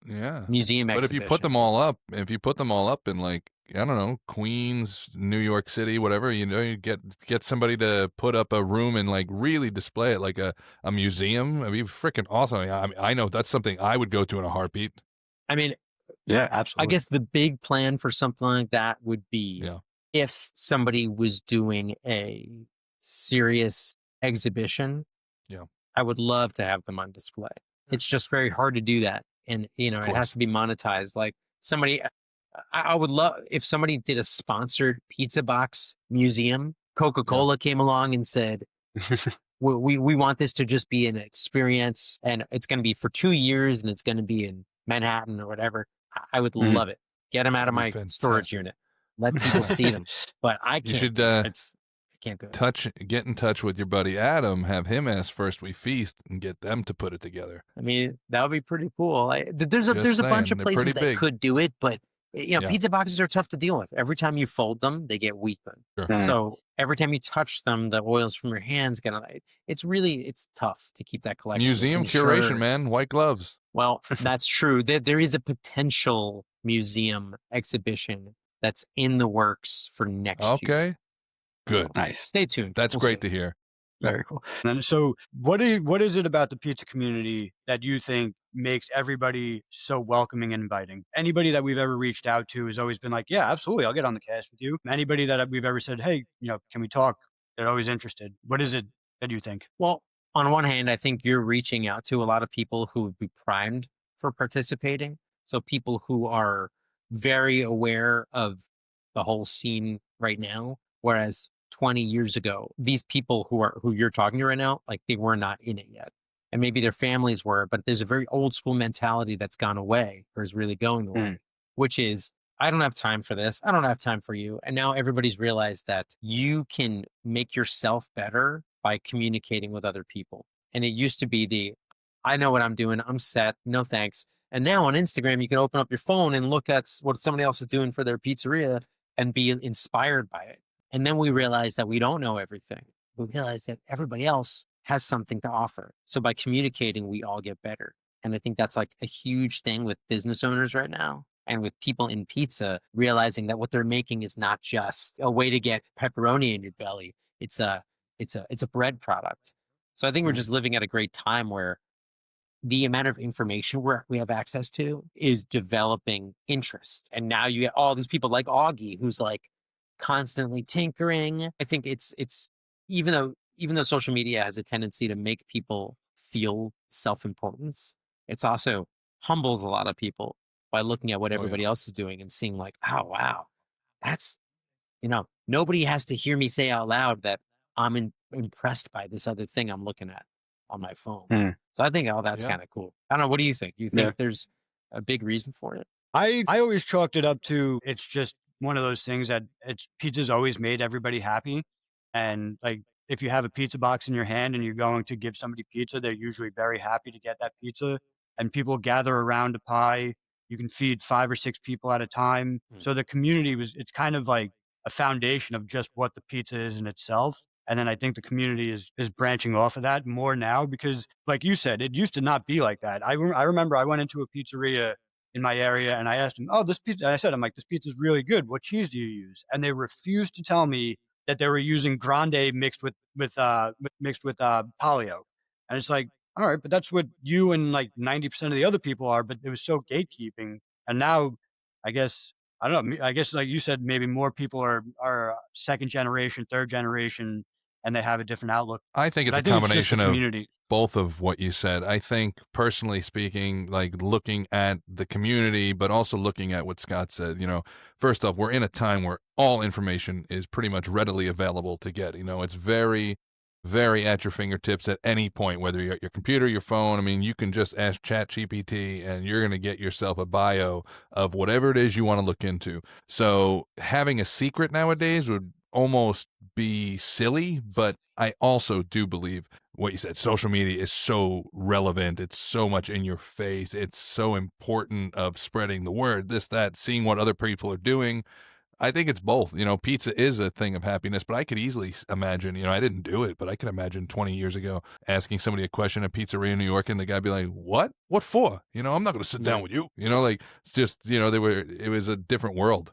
A: Yeah.
C: museum
A: But if you put them
C: exhibitions.
A: all up in like, I don't know, Queens, New York City, whatever, you get somebody to put up a room and like really display it like a museum. It'd be freaking awesome. I mean, I know that's something I would go to in a heartbeat.
C: I mean,
B: Yeah,
C: I
B: absolutely.
C: guess the big plan for something like that would be
A: Yeah.
C: if somebody was doing a serious exhibition.
A: Yeah.
C: I would love to have them on display. It's just very hard to do that. And,
A: Of
C: it has
A: course.
C: to be monetized. Like somebody, I would love if somebody did a sponsored pizza box museum. Coca-Cola came along and said, we want this to just be an experience and it's going to be for 2 years and it's going to be in Manhattan or whatever. I would
B: Mhm.
C: love it. Get them out of
A: That'd be
C: my storage
A: fantastic.
C: unit. Let people see them. But I
A: You
C: can't.
A: should
C: do it. I can't do it.
A: get in touch with your buddy Adam, have him ask First We Feast and get them to put it together.
C: I mean, that would be pretty cool. There's a
A: Just
C: bunch
A: saying,
C: of
A: they're
C: places
A: pretty
C: that
A: big.
C: could do it, but
A: Yeah.
C: pizza boxes are tough to deal with. Every time you fold them, they get weaker.
A: Sure.
B: Mm.
C: So every time you touch them, the oils from your hands get on it. It's tough to keep that collection. It's
A: Museum curation,
C: insured.
A: man. White gloves.
C: Well, that's true. There is a potential museum exhibition that's in the works for next year.
A: Okay. Good.
B: Nice.
C: Stay tuned.
A: That's
C: We'll
A: great
C: see.
A: to hear.
B: Very cool. And so what is it about the pizza community that you think makes everybody so welcoming and inviting? Anybody that we've ever reached out to has always been like, yeah, absolutely, I'll get on the cast with you. Anybody that we've ever said, hey, can we talk? They're always interested. What is it that you think?
C: Well, on one hand, I think you're reaching out to a lot of people who would be primed for participating. So people who are very aware of the whole scene right now, whereas 20 years ago, these people who you're talking to right now, like they were not in it yet. And maybe their families were, but there's a very old school mentality that's gone away or is really going away, which is, I don't have time for this. I don't have time for you. And now everybody's realized that you can make yourself better by communicating with other people. And it used to be I know what I'm doing. I'm set. No thanks. And now on Instagram, you can open up your phone and look at what somebody else is doing for their pizzeria and be inspired by it. And then we realize that we don't know everything. We realize that everybody else has something to offer. So by communicating, we all get better. And I think that's like a huge thing with business owners right now. And with people in pizza, realizing that what they're making is not just a way to get pepperoni in your belly. It's a bread product. So I think we're just living at a great time where the amount of information we have access to is developing interest. And now you get all these people like Augie, who's like constantly tinkering. I think it's even though social media has a tendency to make people feel self-importance, it's also humbles a lot of people by looking at what everybody else is doing and seeing like, oh, wow, that's, nobody has to hear me say out loud that I'm impressed by this other thing I'm looking at on my phone. So I think, that's kind of cool. I don't know. What do you think? Do you think there's a big reason for it?
B: I always chalked it up to, it's just one of those things that pizza's always made everybody happy. And like, if you have a pizza box in your hand and you're going to give somebody pizza, they're usually very happy to get that pizza. And people gather around a pie. You can feed 5 or 6 people at a time. So the community it's kind of like a foundation of just what the pizza is in itself. And then I think the community is branching off of that more now because, like you said, it used to not be like that. I remember I went into a pizzeria in my area and I asked them, "Oh, this pizza," and I said, "I'm like, this pizza is really good. What cheese do you use?" And they refused to tell me that they were using Grande mixed with Polio. And it's like, all right, but that's what you and like 90% of the other people are. But it was so gatekeeping. And now, I guess I don't know. I guess like you said, maybe more people are second generation, third generation, and they have a different outlook.
A: I think
B: But
A: it's
B: I
A: a
B: think it's just the
A: combination of
B: community.
A: both of what you said. I think, personally speaking, like looking at the community, but also looking at what Scott said, first off, we're in a time where all information is pretty much readily available to get. It's very, very at your fingertips at any point, whether you're at your computer, your phone. I mean, you can just ask ChatGPT and you're going to get yourself a bio of whatever it is you want to look into. So having a secret nowadays would almost be silly, but I also do believe what you said. Social media is so relevant. It's so much in your face. It's so important of spreading the word, this, that, seeing what other people are doing. I think it's both. You know, pizza is a thing of happiness, but I could easily imagine, you know, I didn't do it, but I could imagine 20 years ago asking somebody a question at Pizzeria in New York and the guy be like, what? What for? You know, I'm not going to sit down with you. You know, like, it's just, you know, it was a different world.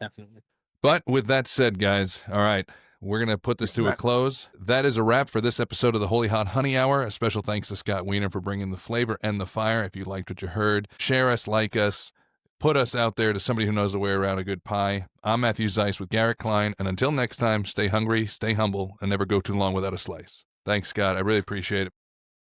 C: Definitely.
A: But with that said, guys, all right, we're going to put this to a close. That is a wrap for this episode of the Holy Hot Honey Hour. A special thanks to Scott Wiener for bringing the flavor and the fire. If you liked what you heard, share us, like us, put us out there to somebody who knows the way around a good pie. I'm Matthew Zeiss with Garrett Klein, and until next time, stay hungry, stay humble, and never go too long without a slice. Thanks, Scott. I really appreciate it.